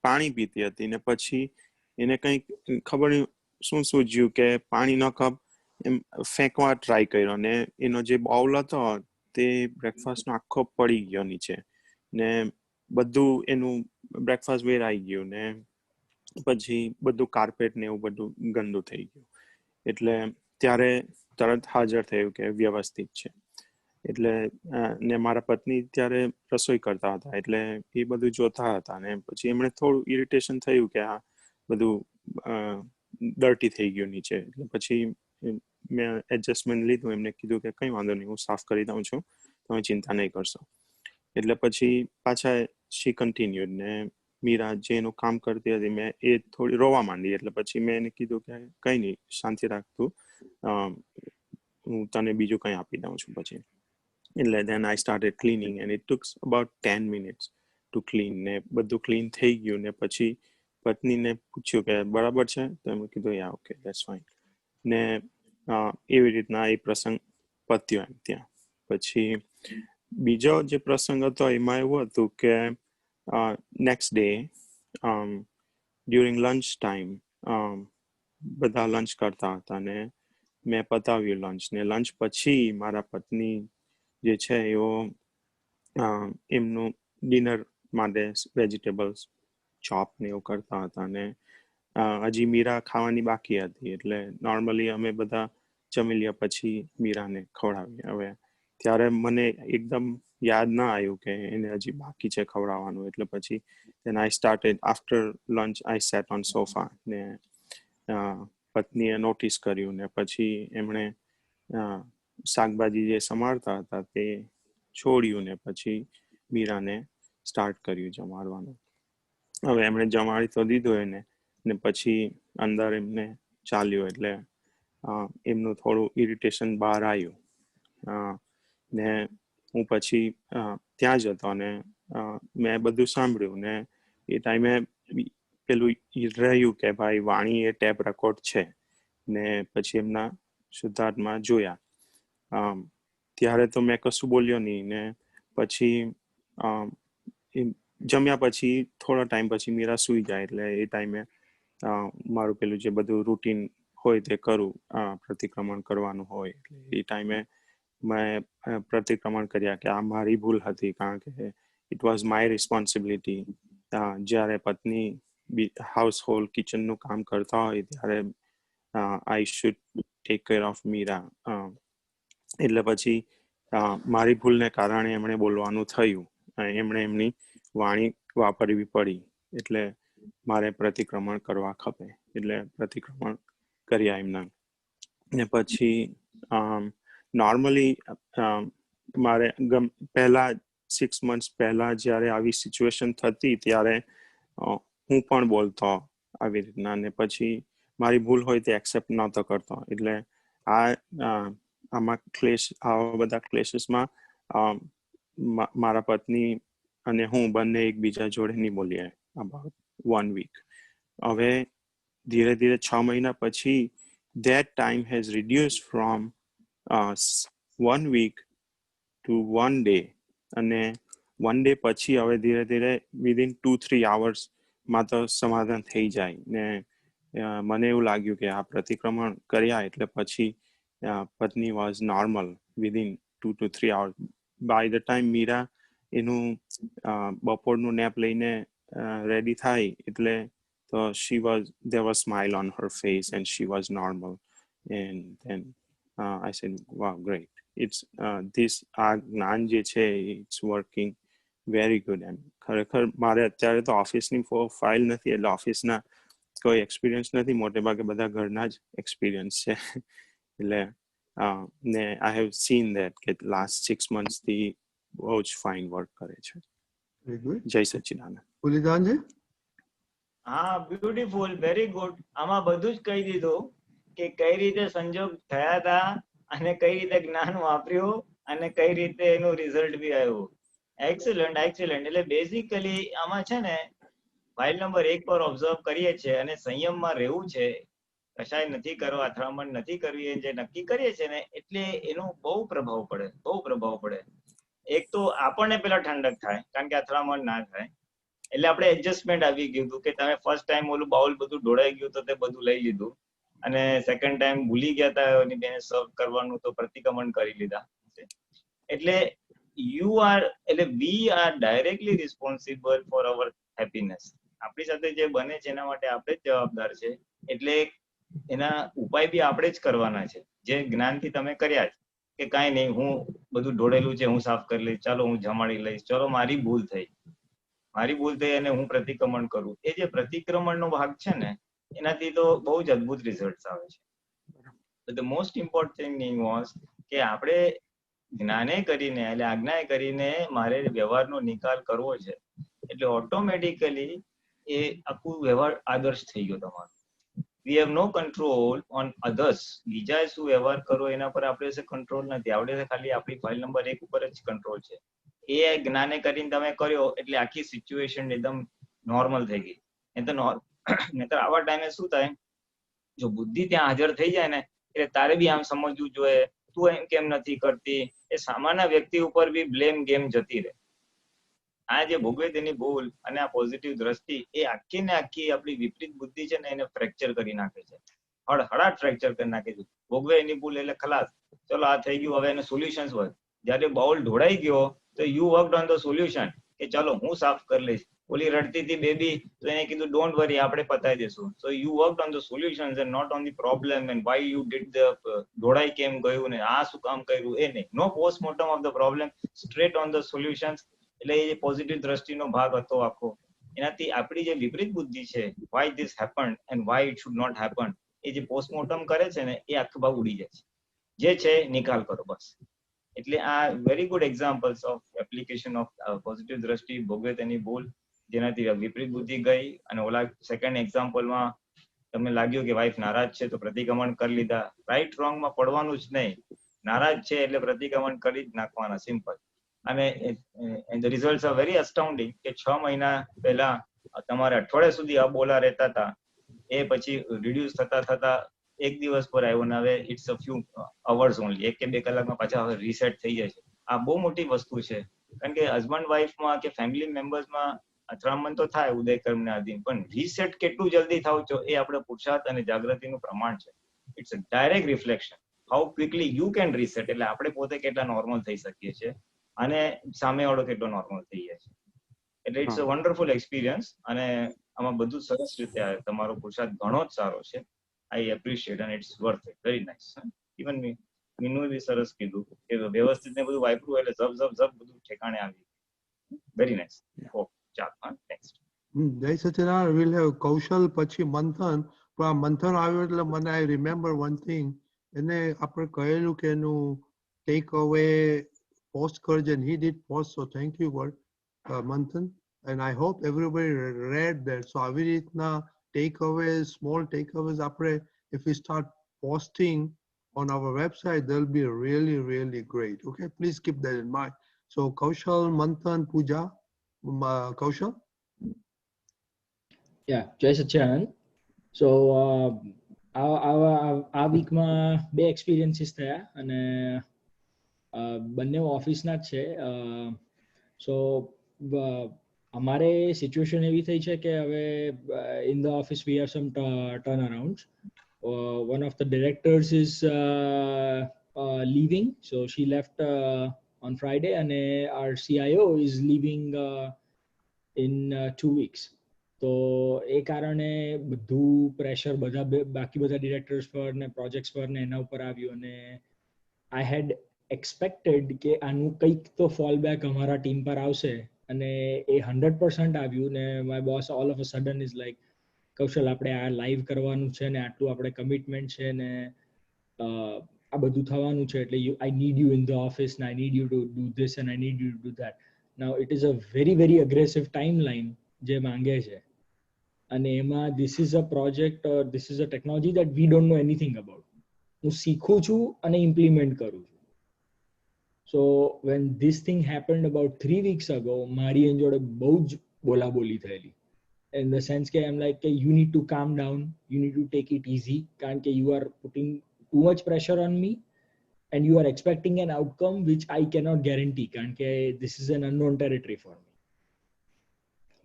પાણી પીતી હતી ને પછી એને કંઈક ખબર નહીં શું સૂઝ્યું કે પાણીનો કપ એમ ફેંકવા ટ્રાય કર્યો ને એનો જે બાઉલ હતો તે બ્રેકફાસ્ટનો આખો પડી ગયો નીચે ને બધું એનું બ્રેકફાસ્ટ વેરાઈ ગયું ને પછી બધું કાર્પેટ ને એવું બધું ગંદુ થઈ ગયું. એટલે ત્યારે તરત હાજર થયું કે વ્યવસ્થિત છે. એટલે ને મારા પત્ની ત્યારે રસોઈ કરતા હતા, એટલે એ બધું જોતા હતા. ને પછી એમણે થોડું ઇરિટેશન થયું કે આ બધું ડર્ટી થઈ ગયું નીચે. એટલે પછી મેં એડજસ્ટમેન્ટ લીધું. એમને કીધું કે કંઈ વાંધો નહીં, હું સાફ કરી દઉં છું, તમે ચિંતા નહીં કરશો. એટલે પછી પાછા શી કન્ટિન્યુડ. ને મીરા જે એનું કામ કરતી હતી, મેં એ થોડી રોવા માંડી. એટલે પછી મેં એને કીધું કે કંઈ નહીં, શાંતિ રાખતું, હું તને બીજું કંઈ આપી દઉં છું પછી. એટલે then I started cleaning and it took about 10 minutes to clean. ને બધું ક્લીન થઈ ગયું. ને પછી પત્નીને પૂછ્યું કે બરાબર છે, તો એમ કીધું યા ઓકે ધેટ્સ ફાઇન. ને એવી રીતના એ પ્રસંગ પત્યો એમ ત્યાં. પછી બીજો જે પ્રસંગ હતો એમાં એવું હતું કે next day during lunch time બધા લંચ કરતા હતા ને મેં પતાવ્યું લંચ. ને લંચ પછી મારા પત્ની જે છે એઓ એમનું ડિનર માટે વેજીટેબલ્સ ચોપ ને એવું કરતા હતા. ને હજી મીરા ખાવાની બાકી હતી. એટલે નોર્મલી અમે બધા જમી લ્યા પછી મીરાને ખવડાવી. હવે ત્યારે મને એકદમ યાદ ના આવ્યું કે એને હજી બાકી છે ખવડાવવાનું. એટલે પછી then I started after lunch I sat on sofa. ને પત્નીએ નોટિસ કર્યું. ને પછી એમણે શાકભાજી જે સમારતા હતા તે છોડ્યું. ને પછી મીરાને સ્ટાર્ટ કર્યું જમાડવાનું. હવે એમણે જમાડી તો દીધું એને. ને પછી અંદર એમને ચાલ્યું. એટલે એમનું થોડું ઇરિટેશન બહાર આવ્યું. ને હું પછી ત્યાં જ હતો અને મેં બધું સાંભળ્યું. ને એ ટાઈમે પેલું રહ્યું કે ભાઈ વાણી એ ટેપ રેકોર્ડ છે. ને પછી એમના શુદ્ધાર્થમાં જોયા. ત્યારે તો મેં કશું બોલ્યો નહીં. ને પછી જમ્યા પછી થોડા ટાઈમ પછી મીરા સૂઈ જાય. એટલે એ ટાઈમે મારું પેલું જે બધું રૂટીન હોય તે કરું, પ્રતિક્રમણ કરવાનું હોય. એટલે એ ટાઈમે મેં પ્રતિક્રમણ કર્યા કે આ મારી ભૂલ હતી, કારણ કે ઇટ વોઝ માય રિસ્પોન્સિબિલિટી. જ્યારે પત્ની હાઉસ હોલ્ડ કિચનનું કામ કરતા હોય ત્યારે I should take care of Meera. એટલે પછી મારી ભૂલને કારણે એમણે બોલવાનું થયું. એમણે એમની વાણી વાપરવી પડી. એટલે મારે પ્રતિક્રમણ કરવા ખપે. એટલે પ્રતિક્રમણ કર્યા એમના. ને પછી નોર્મલી મારે પહેલા 6 months પહેલા જ્યારે આવી સિચ્યુએશન થતી ત્યારે હું પણ બોલતો આવી રીતના. ને પછી મારી ભૂલ હોય તે એક્સેપ્ટ નહોતો કરતો. એટલે આમાં આવા બધા ક્લેશીસમાં મારા પત્ની અને હું બંને એકબીજા જોડે નહીં બોલીએ અબાઉટ 1 week. હવે ધીરે ધીરે 6 મહિના પછી that time has reduced from 1 week to 1 day. અને 1 day પછી હવે ધીરે ધીરે within 2-3 hours માં તો સમાધાન થઈ જાય. ને મને એવું લાગ્યું કે આ પ્રતિક્રમણ કર્યા એટલે પછી પત્ની was normal within 2 to 3 hours. By the time Meera એનું બપોરનું નેપ લઈને રેડી થાય એટલે તો there was smile on her face and she was normal. And then I said, wow, great. It's આ જ્ઞાન જે છે it's working very good. એમ ખરેખર મારે અત્યારે તો ઓફિસની ફાઇલ નથી, એટલે ઓફિસના કોઈ એક્સપિરિયન્સ નથી. મોટે ભાગે બધા ઘરના જ એક્સપિરિયન્સ છે. એટલે ને આઈ હેવ સીન ધેટ કે લાસ્ટ 6 months થી બહુ જ ફાઇન વર્ક કરે છે. Very good. જય સચ્ચિદાનંદ. પુલિદાનજી? હા, બ્યુટીફુલ, વેરી ગુડ. આમાં બધું જ કહી દીધું કે કઈ રીતે સંજોગ થયા હતા અને કઈ રીતે જ્ઞાન વાપર્યું અને કઈ રીતે એનું રિઝલ્ટ બી આવ્યું. Excellent, excellent. એટલે બેઝિકલી આમાં છે ને ફાઇલ નંબર 1 પર ઓબ્ઝર્વ કરીએ છીએ અને સંયમમાં રહેવું છે. કશાય નથી કરવા, અથડામણ નથી કરવી, જે નક્કી કરીએ છીએ ને એટલે એનો બહુ પ્રભાવ પડે, બહુ પ્રભાવ પડે. એક તો આપણને પેલા ઠંડક થાય કારણ કે અથડામણ ના થાય. એટલે આપણે એડજસ્ટમેન્ટ આવી ગયું હતું કે તમે ફર્સ્ટ ટાઈમ ઓલું બાઉલ બધું ઢોળાઈ ગયું તો તે બધું લઈ લીધું અને સેકન્ડ ટાઈમ ભૂલી ગયા હતા એની બેને સર્વ કરવાનું તો પ્રતિક્રમણ કરી લીધા. એટલે we are directly responsible for our happiness. આપણી સાથે જે બને છે એના માટે આપણે જ જવાબદાર છે. એટલે એના ઉપાય બી આપણે જ કરવાના છે, જે જ્ઞાનથી તમે કર્યા છે કે કાંઈ નહીં, હું બધું ઢોળેલું છે, હું સાફ કરી લઈશ, ચાલો હું જમાડી લઈશ, ચાલો મારી ભૂલ થઈ અને હું પ્રતિક્રમણ કરું. એ જે પ્રતિક્રમણનો ભાગ છે ને, એનાથી તો બહુ જ અદ્ભુત રિઝલ્ટ આવે છે. The most important thing was કે આપણે જ્ઞાને કરીને એટલે આજ્ઞાએ કરીને મારે વ્યવહારનો નિકાલ કરવો છે, એટલે ઓટોમેટિકલી એ આખું વ્યવહાર આદર્શ થઈ ગયો તમારો. We have no control on others. બીજાએ શું વ્યવહાર કરો એના પર આપણે કંટ્રોલ નથી, આપણે ખાલી આપણી ફાઇલ નંબર 1 ઉપર જ કંટ્રોલ છે. એ જ્ઞાને કરીને તમે કર્યો એટલે આખી સિચ્યુએશન એકદમ નોર્મલ થઈ ગઈ. નહીતર આવા ટાઈમે શું થાય, જો બુદ્ધિ ત્યાં હાજર થઈ જાય ને એટલે તારે બી આમ સમજવું જોઈએ, તું એમ કેમ નથી કરતી, એ સામાન્ય વ્યક્તિ ઉપર બી બ્લેમ ગેમ જતી રહે. આ જે ભોગવે તેની ભૂલ અને આ પોઝિટિવ દ્રષ્ટિ, એ આખી ને આખી આપણી વિપરીત બુદ્ધિ છે ને એને ફ્રેક્ચર કરી નાખે છે, હળહળાટ ફ્રેક્ચર કરી નાખે છે. ભોગવે એની ભૂલ એટલે ખલાસ, ચલો આ થઈ ગયું, હવે એનું સોલ્યુશન હોય. જયારે બાઉલ ઢોળાઈ ગયો તો you worked on the solution, કે ચલો હું સાફ કરી લઈશ. ઓલી રડતી હતી બેબી, તો એને કીધું ડોન્ટ વરી, આપણે પતાવી દેશું. So you worked on the solutions and not on the problem and why you did the ઢોળાઈ કેમ ગયું ને આ શું કામ કર્યું, એ નહીં. No postmortem of the problem, straight on the solutions. એટલે એ પોઝિટિવ દ્રષ્ટિનો ભાગ હતો આખો. એનાથી આપણી જે વિપરીત બુદ્ધિ છે, why this happened and why it should not happen, એ જે પોસ્ટમોર્ટમ કરે છે ને, એ આખો ભાગ ઉડી જાય છે. જે છે નિકાલ કરો બસ. એટલે આ very good examples of application of positive દ્રષ્ટિ, ભોગવે તેની ભૂલ, જેનાથી વિપરીત બુદ્ધિ ગઈ. અને ઓલા સેકન્ડ એક્ઝામ્પલમાં તમને લાગ્યું કે વાઈફ નારાજ છે તો પ્રતિક્રમણ કરી લીધા. રાઈટ રોંગ માં પડવાનું જ નહીં, નારાજ છે એટલે પ્રતિક્રમણ કરી જ નાખવાના, સિમ્પલ. અને ધ રિઝલ્ટ્સ આર વેરી અસ્ટાઉન્ડિંગ કે 6 મહિના પહેલા તમારે અઠવાડિયા સુધી અબોલા રહેતા હતા, એ પછી રિડ્યુસ થતા થતા એક દિવસ પર આવ્યો ને હવે it's a few hours only, 1 કે 2 કલાકમાં પાછા હવે રીસેટ થઈ જાય છે. આ બહુ મોટી વસ્તુ છે, કારણ કે હસબન્ડ વાઈફમાં કે ફેમિલી મેમ્બર્સમાં અથડામણ તો થાય ઉદયકર્મને આધીન, પણ રીસેટ કેટલું જલ્દી થાવ છો એ આપણે પુરુષાર્થ અને જાગૃતિનું પ્રમાણ છે. It's a direct reflection how quickly you can reset. એટલે આપણે પોતે કેટલા નોર્મલ થઈ શકીએ છીએ અને સામેવાળો કેટલો નોર્મલ થઈ જાય છે. એટલે ઇટ્સ અ વન્ડરફુલ એક્સપિરિયન્સ. અને આમાં બધું સરસ રીતે આવે, તમારો પુરુષાર્થ ઘણો જ સારો છે. આઈ એપ્રિશિએટ અને it's worth it, very nice. Even મીનુએ બી સરસ કીધું કે વ્યવસ્થિત ને બધું વાપરું એટલે જબ બધું ઠેકાણે આવી. Very nice. ઓકે, ચાલો નેક્સ્ટ. જય સચિદાનંદ. વિલ હેવ કૌશલ, પછી મંથન. પણ આ મંથન આવ્યું એટલે મને આઈ રિમેમ્બર વન થિંગ. એને આપણે કહેલું કે એનું ટેક અવે પોસ્ટ કરજે, and he did post, so thank you for મંથન. and I hope everybody read that. so આવી રીતના takeaways, small takeaways આપણે if we start posting on our website, they'll be really, really great. Okay, please keep that in mind. So Kaushal, Manthan, Pooja. Kaushal? Yeah, જય સચ્ચિદાનંદ. સો આ વીકમાં 2 experiences થયા અને બંને ઓફિસના જ છે. સો અમારે સિચ્યુએશન એવી થઈ છે કે હવે in the office we have sum turn around. One of the directors is leaving, so she left on Friday, and our CIO is leaving in 2 weeks. તો એ કારણે બધું પ્રેશર બાકી બધા ડિરેક્ટર્સ પર ને પ્રોજેક્ટ્સ પર ને એના ઉપર આવ્યું. અને આઈ હેડ એક્સપેક્ટેડ કે આનું કંઈક તો ફોલ બેક અમારા ટીમ પર આવશે, અને એ 100% આવ્યું. ને my boss all of a sudden is like, Kaushal આપણે આ લાઈવ કરવાનું છે ને આટલું આપણે કમિટમેન્ટ છે ને આ બધું થવાનું છે, એટલે I need you in the office, ને I need you to do this and I need you to do that. Now it is a very very aggressive timeline જે માંગે છે, અને એમાં this is a project, this is a technology that we don't know anything about. હું શીખું છું અને implement કરું છું. So when this thing happened about 3 weeks ago, મારી એની જોડે બહુ જ બોલાબોલી થયેલી. in the sense કે I'm like, you need to calm down, you need to take it easy, કારણ કે you are putting too much pressure on me and you are expecting an outcome which I cannot guarantee, કારણ કે this is an unknown territory for me.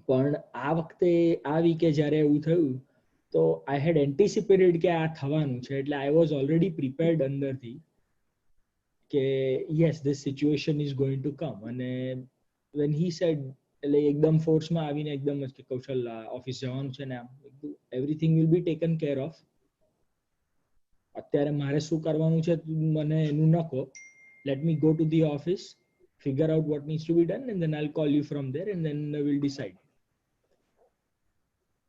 પણ આ વખતે આ VK જ્યારે એવું થયું તો I had anticipated કે આ થવાનું છે, એટલે I was already prepared અંદરથી કે yes, this situation is going to come. અને when he said, એટલે એકદમ ફોર્સમાં આવીને એકદમ જ કે કૌશલ ઓફિસ જવાનું છે ને, everything will be taken care of, અત્યારે મારે શું કરવાનું છે મને એનું ન કહો, let me go to the office, figure out what needs to be done, and then I'll call you from there, and then we'll decide.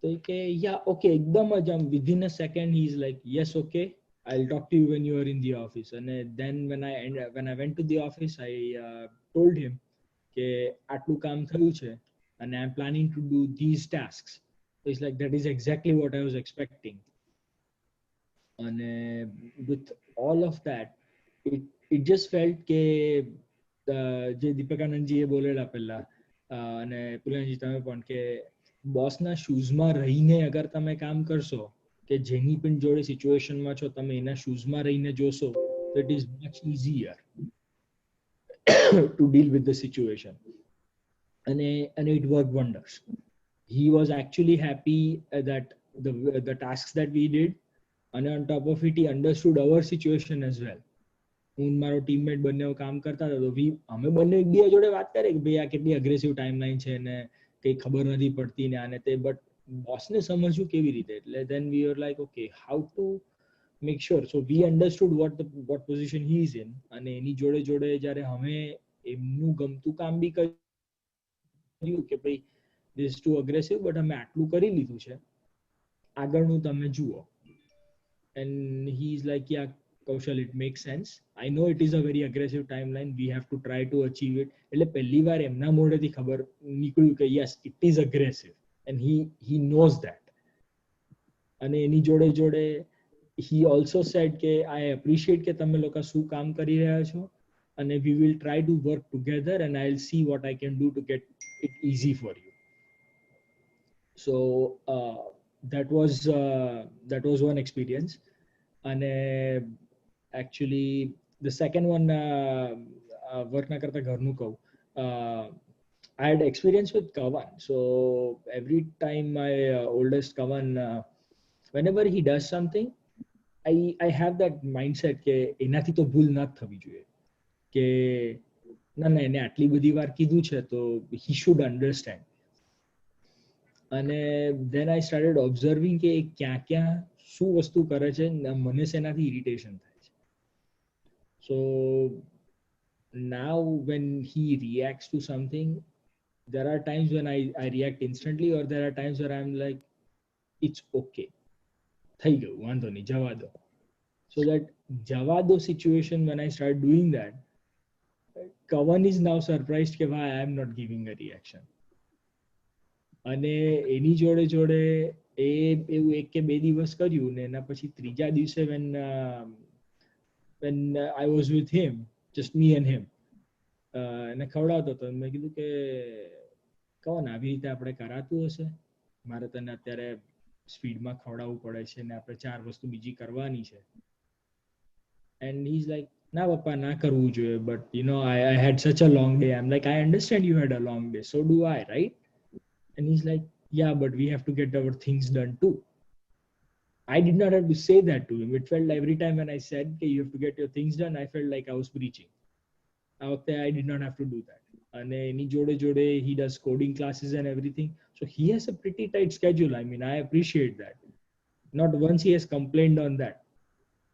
તો કે yeah, okay, એકદમ જ આમ within a second he's like yes, okay, I'll talk to you when you are in the office. And then when I went to the office, I told him કે આટલું કામ થયું છે and I'm planning to do these tasks. So it's like that is exactly what I was expecting. And with all of that, it just felt કે જે દીપકાનંદજીએ બોલેલા પહેલા અને પુલનજી તમે પણ કે બોસના શૂઝમાં રહીને અગર તમે કામ કરશો કે જેની પણ જોડે સિચ્યુએશનમાં છો તમે એના શૂઝમાં રહીને જોશો તો it is much easier to deal with the situation. And it worked wonders. He was actually happy that the tasks that we did, and on top of it he understood our situation as well. હું મારો teammate બંને કામ કરતા હતા તો અમે બંને એકબીજા જોડે વાત કરીએ કે ભાઈ આ કેટલી અગ્રેસિવ ટાઈમલાઈન છે ને કઈ ખબર નથી પડતી ને આને તે, બટ બોસને સમજવું કેવી રીતે, એટલે then we were like okay, how to make sure. So we understood what position he is in, અને એની જોડે જોડે જ્યારે અમે એમનું ગમતું કામ બી કર્યું કે ભાઈ this is too aggressive, but અમે આટલું કરી લીધું છે, આગળનું તમે જુઓ. And he is like yeah Kaushal, it makes sense. I know it is a very aggressive timeline. We have to try to achieve it. એટલે પહેલી વાર એમના મોઢેથી ખબર નીકળ્યું કે yes, it is aggressive, and he knows that. અને એની જોડે જોડે he also said કે I appreciate કે તમે લોકો શું કામ કરી રહ્યા છો, અને we will try to work together, and I'll see what I can do to get it easy for you. So that was one experience. And actually the second one, work na karta gharnu કહું, I had experience with Kavan. So every time my oldest Kavan, whenever he does something, I have that mindset કે એનાથી તો ભૂલ ના થવી જોઈએ, કે ના એને આટલી બધી વાર કીધું છે તો he should understand. અને then I started observing કે ક્યાં ક્યાં શું વસ્તુ કરે છે, મને શેનાથી ઇરિટેશન થાય છે. So now when he reacts to something, there are times when I react instantly, or there are times where I'm like it's okay, થઈ ગયું વાંધો નહીં જવા દો. So that જવા દો situation, when I start doing that, Kavan is now surprised કે why I am not giving a reaction. અને એની જોડે જોડે એવું 1 કે 2 દિવસ કર્યું ને એના પછી ત્રીજા દિવસે when I was with him, just me and him, એને ખવડાવતો હતો, મેં કીધું કે કોણ આવી રીતે આપણે કરાતું હશે, મારે તને અત્યારે સ્પીડમાં ખવડાવવું પડે છે ને આપણે 4 વસ્તુ બીજી કરવાની છે. And he's like ના પપ્પા ના કરવું જોઈએ, but you know I had such a long day. I'm like I understand you had a long day, so do I, right? And he's like yeah, but we have to get our things done too. I did not have to say that to him. It felt like every time when I said okay, you have to get your things done, I felt like I was preaching. I did not have to do that. And any jode he does coding classes and everything, so he has a pretty tight schedule. I mean, I appreciate that. Not once he has complained on that.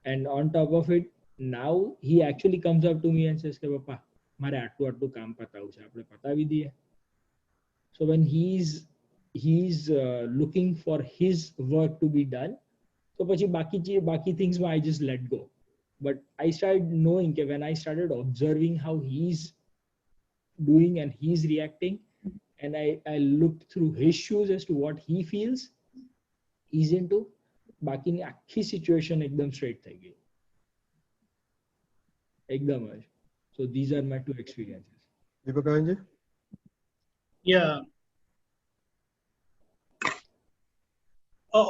And on top of it, now he actually comes up to me and says ke papa mare આટલું કામ પતાવું છે, આપણે પતાવી દઈએ. So when he's looking for his work to be done, so પછી બાકી things I just let go. But I started knowing that when I started observing how he's doing and he's reacting, and I looked through his shoes as to what he feels he's into, બાકીની આખી situation એકદમ straight થઈ ગઈ એકદમ જ. So these are my 2 experiences. દીપકાનંદજી? Yeah.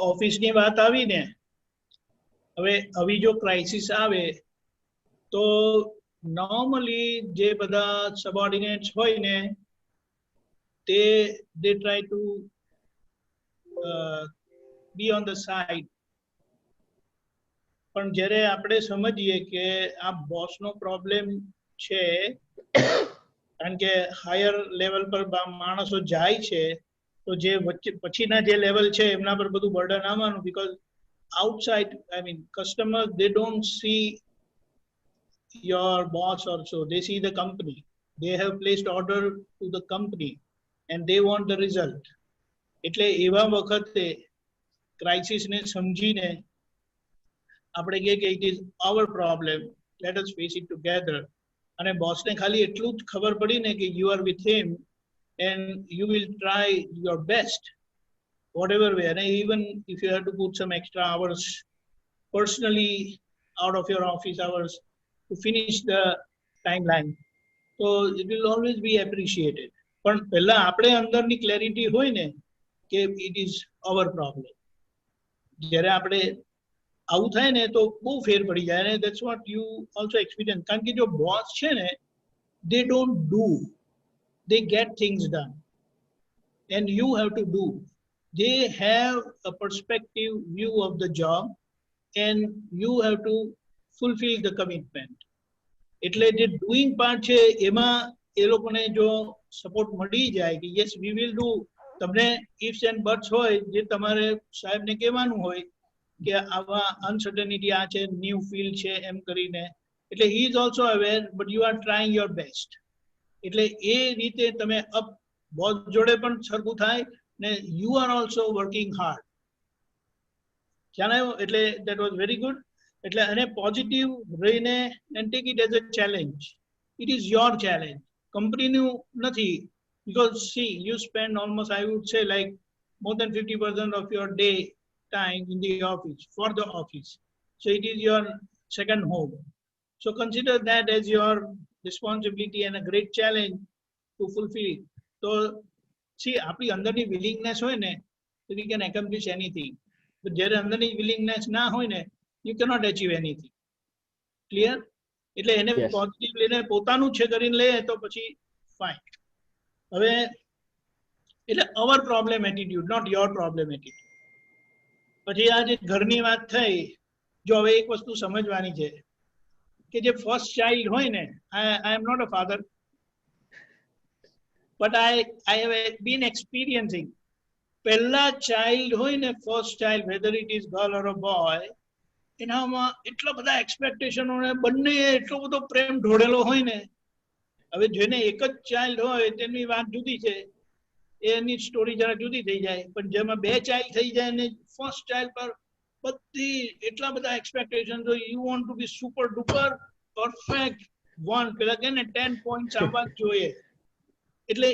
ઓફિસની વાત આવી ને, હવે આવી જો ક્રાઇસિસ આવે તો નોર્મલી જે બધા સબઓર્ડિનેટ્સ હોય ને તે they try to be on the side. પણ જ્યારે આપણે સમજીએ કે આ બોસનો પ્રોબ્લેમ છે, કારણ કે હાયર લેવલ પર માણસો જાય છે તો જે પછીના જે લેવલ છે એમના પર બધું બર્ડન આવવાનું, because outside, I mean, customers, they don't see your boss also, they see the company. They have placed order to the company and they want the result. એટલે એવા વખતે ક્રાઇસિસ ને સમજીને આપણે કહે કે it is our problem, let us face it together. અને બોસને ખાલી એટલું જ ખબર પડી ને કે you are with him and you will try your best whatever way, and even if you have to put some extra hours personally out of your office hours to finish the timeline, so it will always be appreciated. પણ પહેલા આપણે અંદરની clarity હોય ને કે it is our problem. જ્યારે આપણે આવું થાય ને તો બહુ ફેર પડી જાય, અને that's what you also experience. કારણ કે જો બોસ છે ને, they don't do, they get things done and you have to do. They have a perspective view of the job and you have to fulfill the commitment. એટલે જે doing part છે એમાં એ લોકોને જો સપોર્ટ મળી જાય કે યસ વી વિલ ડુ, તમને ઇફ્સ એન્ડ બટ્સ હોય જે તમારે સાહેબને કહેવાનું હોય કે આવા અનસર્ટનિટી આ છે, ન્યૂ ફિલ્ડ છે એમ કરીને, એટલે he is also aware but you are trying your best. એટલે એ રીતે તમે અપ બોસ જોડે પણ સરખું થાય ને you are also working hard. ખ્યાલ આવ્યો? એટલે દેટ વોઝ વેરી ગુડ. એટલે અને પોઝિટિવ રહીને and take it as a challenge. It is your challenge, કંપનીનું નથી. Because see, you spend almost, I would say, like more than 50% of your day time in the office, for the office. So it is your second home. So consider that as your responsibility and a great challenge to fulfill. So see, આપણી અંદરની willingness હોય ને, so we can accomplish anything. But જ્યારે અંદરની willingness ના હોય ને, you cannot achieve anything. Clear? એટલે એને Yes. પોઝિટિવ લઈને પોતાનું છે કરીને લે તો પછી ફાઇન. હવે એટલે our problem attitude, not your problem attitude. પછી આ જે ઘરની વાત થઈ, જો હવે એક વસ્તુ સમજવાની છે કે જે ફર્સ્ટ ચાઇલ્ડ હોય ને, I am not a father but I have been experiencing. પહેલા ચાઇલ્ડ હોય ને, first child, whether it is girl or a boy, એનામાં એટલા બધા એક્સપેક્ટેશનો ને બંને એટલો બધો પ્રેમ ઢોળેલો હોય ને. હવે જેને એક જ ચાઇલ્ડ હોય તેમની વાત જુદી છે, એની સ્ટોરી જરા જુદી થઈ જાય. પણ જેમાં બે ચાઇલ્ડ થઈ જાય ને ફર્સ્ટ ચાઇલ્ડ પર બધી એટલા બધા એક્સપેક્ટેશન હોય, you want to be super duper perfect one, પેલા કે ને 10 પોઈન્ટ્સ આવવા જ જોઈએ. એટલે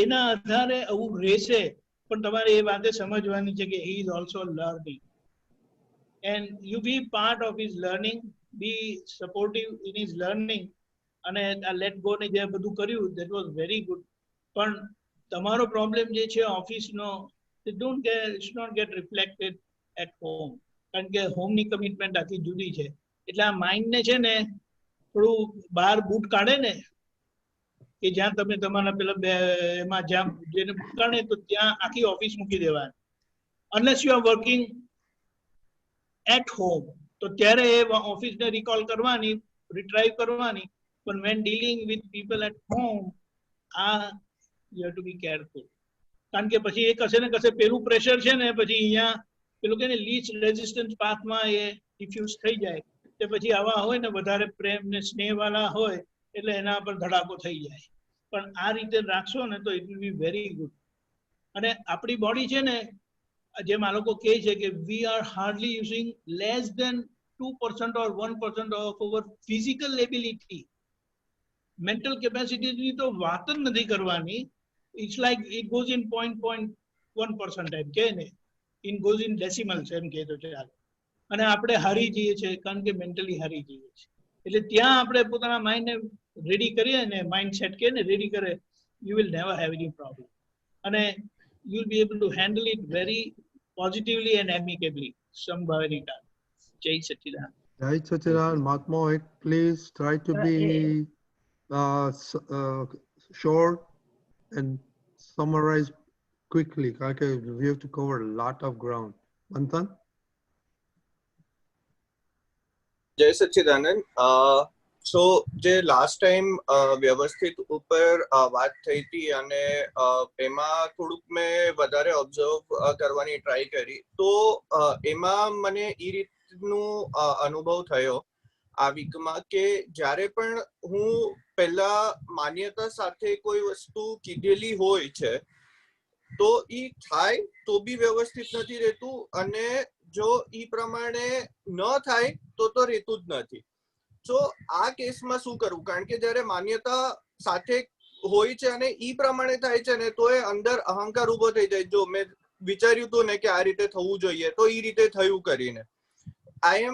એના આધારે આવું રહેશે. પણ તમારે એ વાતે સમજવાની છે કે he is also learning and you be part of his learning, be supportive in his learning. અને આ લેટ ગો ને જે બધું કર્યું, that was very good. પણ તમારો પ્રોબ્લેમ જે છે ઓફિસનો, it's not get reflected at home. કારણ કે હોમની કમિટમેન્ટ આખી જુદી છે. એટલે આ માઇન્ડને છે ને થોડું બહાર બૂટ કાઢે ને, કે જ્યાં તમે તમારા પેલા એમાં જ્યાં જેને બૂટ કાઢે તો ત્યાં આખી ઓફિસ મૂકી દેવાની. unless you are working at home, તો ત્યારે એ ઓફિસને રિકોલ કરવાની, રિટ્રાઈવ કરવાની. પણ when dealing with people at home, you have to be careful. કારણ કે પછી એ કશે ને કશે પેલું પ્રેશર છે ને, પછી અહીંયા પેલું કે ને લીસ્ટ રેઝિસ્ટન્સ પાથમાં એ ડિફ્યુઝ થઈ જાય. તે પછી આવા હોય ને વધારે પ્રેમ ને સ્નેહવાળા હોય એટલે એના પર ધડાકો થઈ જાય. પણ આ રીતે રાખશો ને તો it will be very good. અને આપણી બોડી છે ને, જેમ આ લોકો કહે છે કે we are hardly using less than 2% or 1% of our physical ability. Mental કેપેસિટીની તો વાત જ નથી કરવાની. It's like it goes in 0.1% એમ કે ને, ઇન ગોઝ ઇન ડેસિમલ્સ એમ કે તો ચાલે. અને આપણે હારી જઈએ છીએ કારણ કે મેન્ટલી હારી જઈએ છીએ. એટલે ત્યાં આપણે પોતાના માઇન્ડને રેડી કરીએ ને, માઇન્ડ સેટ કે ને રેડી કરે, you will never have any problem. અને you will be able to handle it very positively and amicably. Sambhavarika. Jai Sachidanand. Jai Sachidanand. Mahatma, please try to be short and summarize quickly. Okay, we have to cover a lot of ground. Manthan? Jai Sachidanand. સો જે last time વ્યવસ્થિત ઉપર વાત થઈ હતી અને એમાં થોડુંક મેં વધારે ઓબ્ઝર્વ કરવાની ટ્રાય કરી, તો એમાં મને એ રીતનું અનુભવ થયો આ વીકમાં કે જ્યારે પણ હું પહેલા માન્યતા સાથે કોઈ વસ્તુ કીધેલી હોય છે તો ઈ થાય તો બી વ્યવસ્થિત નથી રહેતું, અને જો ઈ પ્રમાણે ન થાય તો રહેતું જ નથી. તો આ કેસમાં શું કરવું? કારણ કે જ્યારે માન્યતા સાથે હોય છે અને ઈ પ્રમાણે થાય છે ને, તો એ અંદર અહંકાર ઉભો થઈ જાય. જો મેં વિચાર્યું હતું ને કે આ રીતે થવું જોઈએ તો ઈ રીતે થયું કરીને, આઈ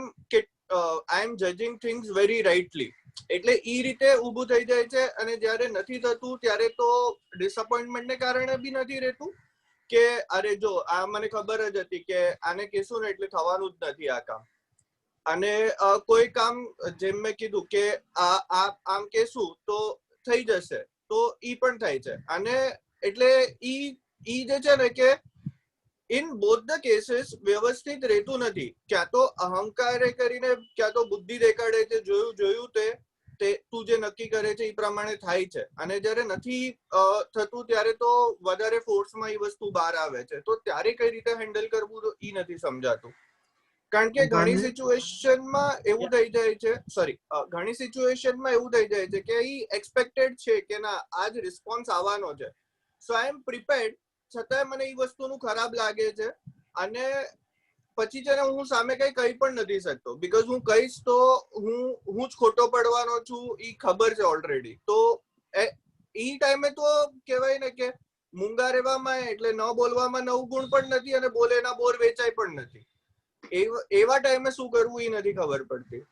એમ જજિંગ થિંગ્સ વેરી રાઇટલી, એટલે ઈ રીતે ઊભું થઈ જાય છે. અને જ્યારે નથી થતું ત્યારે તો ડિસઅપોઇન્ટમેન્ટને કારણે બી નથી રહેતું કે અરે જો આ મને ખબર જ હતી કે આને કહેશું ને એટલે થવાનું જ નથી આ કામ. અને કોઈ કામ જેમ મેં કીધું કે આમ કહેશું તો થઈ જશે, તો ઈ પણ થાય છે. અને એટલે ઈ જે છે ને કે ઇન બોથ ધ કેસીસ વ્યવસ્થિત રહેતું નથી. ક્યાં તો અહંકારે કરીને, ક્યાં તો બુદ્ધિ દેખાડે છે, જોયું તે તું જે નક્કી કરે છે એ પ્રમાણે થાય છે. અને જ્યારે નથી થતું ત્યારે તો વધારે ફોર્સમાં એ વસ્તુ બહાર આવે છે. તો ત્યારે કઈ રીતે હેન્ડલ કરવું તો એ નથી સમજાતું. કારણ કે ઘણી સિચ્યુએશનમાં એવું થઈ જાય છે, ઘણી સિચ્યુએશનમાં એવું થઈ જાય છે કે ઈ એક્સપેક્ટેડ છે કે ના આજ રિસ્પોન્સ આવવાનો છે, સો આઈ એમ પ્રિપેર્ડ, છતાંય મને એ વસ્તુનું ખરાબ લાગે છે. અને પછી છે ને હું સામે કઈ કહી પણ નથી શકતો, બીકોઝ હું કહીશ તો હું જ ખોટો પડવાનો છું, ઈ ખબર છે ઓલરેડી. તો ઈ ટાઈમે તો કહેવાય ને કે મૂંગા રહેવામાં એટલે ન બોલવામાં 9 ગુણ પણ નથી, અને બોલે ના બોર વેચાય પણ નથી. એવા ટાઈમે શું કરવું એ નથી ખબર પડતી.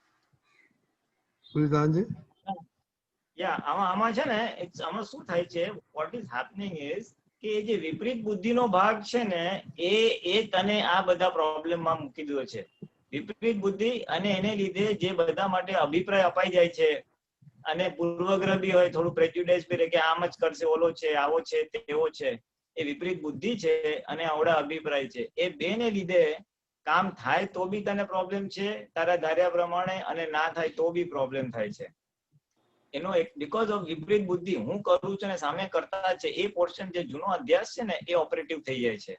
આમાં છે ને આમાં શું થાય છે, વોટ ઇઝ હેપનિંગ ઇઝ કે જે વિપરીત બુદ્ધિનો ભાગ છે ને એ તને આ બધા પ્રોબ્લેમમાં મૂકી દીધો છે. વિપરીત બુદ્ધિ, અને એને લીધે જે બધા માટે અભિપ્રાય અપાઈ જાય છે, અને પૂર્વગ્રહ બી હોય, થોડું પ્રેજ્યુડિસ બી રહે કે આમ જ કરશે, ઓલો છે, આવો છે, તેવો છે. એ વિપરીત બુદ્ધિ છે અને આવડા અભિપ્રાય છે. એ બેને લીધે કામ થાય તો બી તને પ્રોબ્લેમ છે તારા ધાર્યા પ્રમાણે, અને ના થાય તો બી પ્રોબ્લેમ થાય છે. એનો એક બીકોઝ ઓફ વિપરીત બુદ્ધિ, હું કરું છું ને સામે કરતા છે, એ પોર્શન જે જૂનો અધ્યાસ છે ને એ ઓપરેટિવ થઈ જાય છે.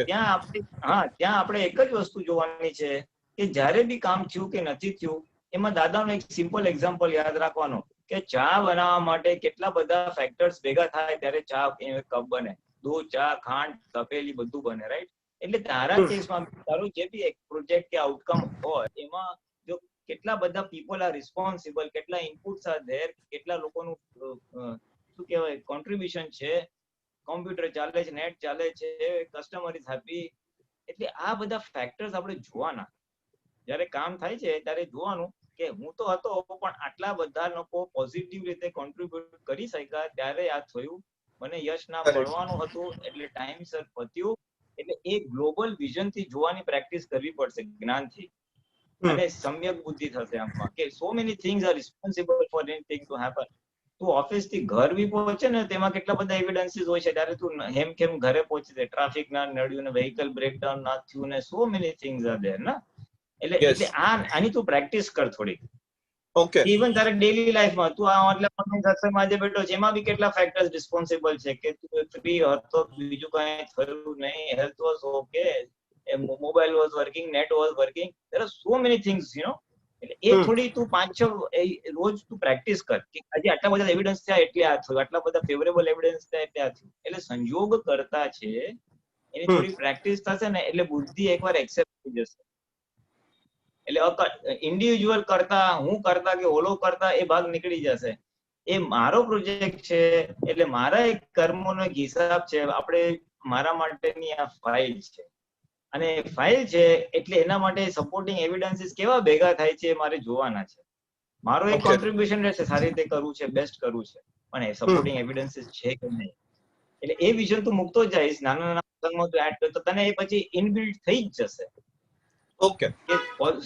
ત્યાં આપણે એક જ વસ્તુ જોવાની છે કે જ્યારે બી કામ થયું કે નથી થયું, એમાં દાદાનો એક સિમ્પલ એક્ઝામ્પલ યાદ રાખવાનો કે ચા બનાવવા માટે કેટલા બધા ફેક્ટર્સ ભેગા થાય ત્યારે ચા કપ બને. દૂધ, ચા, ખાંડ, તપેલી બધું બને, રાઈટ? એટલે તારા કેસમાં તારું જે બી એક પ્રોજેક્ટ કે આઉટકમ હોય એમાં જો કેટલા બધા પીપલ આર રિસ્પોન્સિબલ, કેટલા ઇનપુટ્સ આર ધેર, કેટલા લોકોનું શું કહેવાય કોન્ટ્રીબ્યુશન છે, કોમ્પ્યુટર ચાલે છે, નેટ ચાલે છે, કસ્ટમર ઇઝ હેપી. એટલે આ બધા ફેક્ટર્સ આપણે જોવાના. જ્યારે કામ થાય છે ત્યારે જોવાનું કે હું તો હતો પણ આટલા બધા લોકો પોઝિટિવ રીતે કોન્ટ્રીબ્યુટ કરી શક્યા ત્યારે આ થયું. મને યશ ના મળવાનું હતું એટલે ટાઈમસર પત્યું. એટલે એ ગ્લોબલ વિઝન થી જોવાની પ્રેક્ટિસ કરવી પડશે, જ્ઞાનથી. અને સમ્યક બુદ્ધિ થશે આમાં કે so many things are responsible four anything to happen. તું ઓફિસ થી ઘર બી પહોંચે ને તેમાં કેટલા બધા એવિડન્સીસ હોય છે, ત્યારે તું હેમખેમ ઘરે પહોંચી જાય, ટ્રાફિક ના નડ્યું ને વેહિકલ બ્રેકડાઉન ના થયું ને so many things are there ના. એટલે આની તું પ્રેક્ટિસ કર થોડી. ઇવન તારે ડેલી લાઈફમાં તું આ એટલે સત્સંગમાં આજે બેઠો છે એમાં બી કેટલા ફેક્ટર્સ રિસ્પોન્સિબલ છે કે તું ફ્રી હતો, બીજું કઈ થયું નહીં, health was okay, mobile was working, net was working, there are so many things એટલે એ થોડી તું 5-6 રોજ તું પ્રેક્ટિસ કર કે આજે આટલા બધા એવિડન્સ થયા એટલે આ થયું, આટલા બધા ફેવરેબલ એવિડન્સ થયા એટલે આ થયું. એટલે સંયોગ કરતા છે એની થોડી પ્રેક્ટિસ થશે ને એટલે બુદ્ધિ એકવાર એક્સેપ્ટ થઈ જશે. એટલે ઇન્ડિવિજ્યુઅલ કરતા, હું કરતા કે ઓલો કરતા એ ભાગ નીકળી જશે. એ મારો પ્રોજેક્ટ છે એટલે મારા એક કર્મોનો એક હિસાબ છે. આપણે મારા માટેની આ ફાઇલ છે અને ફાઇલ છે એટલે એના માટે સપોર્ટિંગ એવિડન્સીસ કેવા ભેગા થાય છે મારે જોવાના છે. મારો એક કોન્ટ્રીબ્યુશન રહેશે, સારી રીતે કરવું છે, બેસ્ટ કરવું છે, પણ એ સપોર્ટિંગ એવિડન્સીસ છે કે નહીં. એટલે એ વિઝન તું મૂકતો જ જઈશ, નાના નાના પ્રસંગમાં તું એડ કર તો તને એ પછી ઇનબિલ્ટ થઈ જ જશે.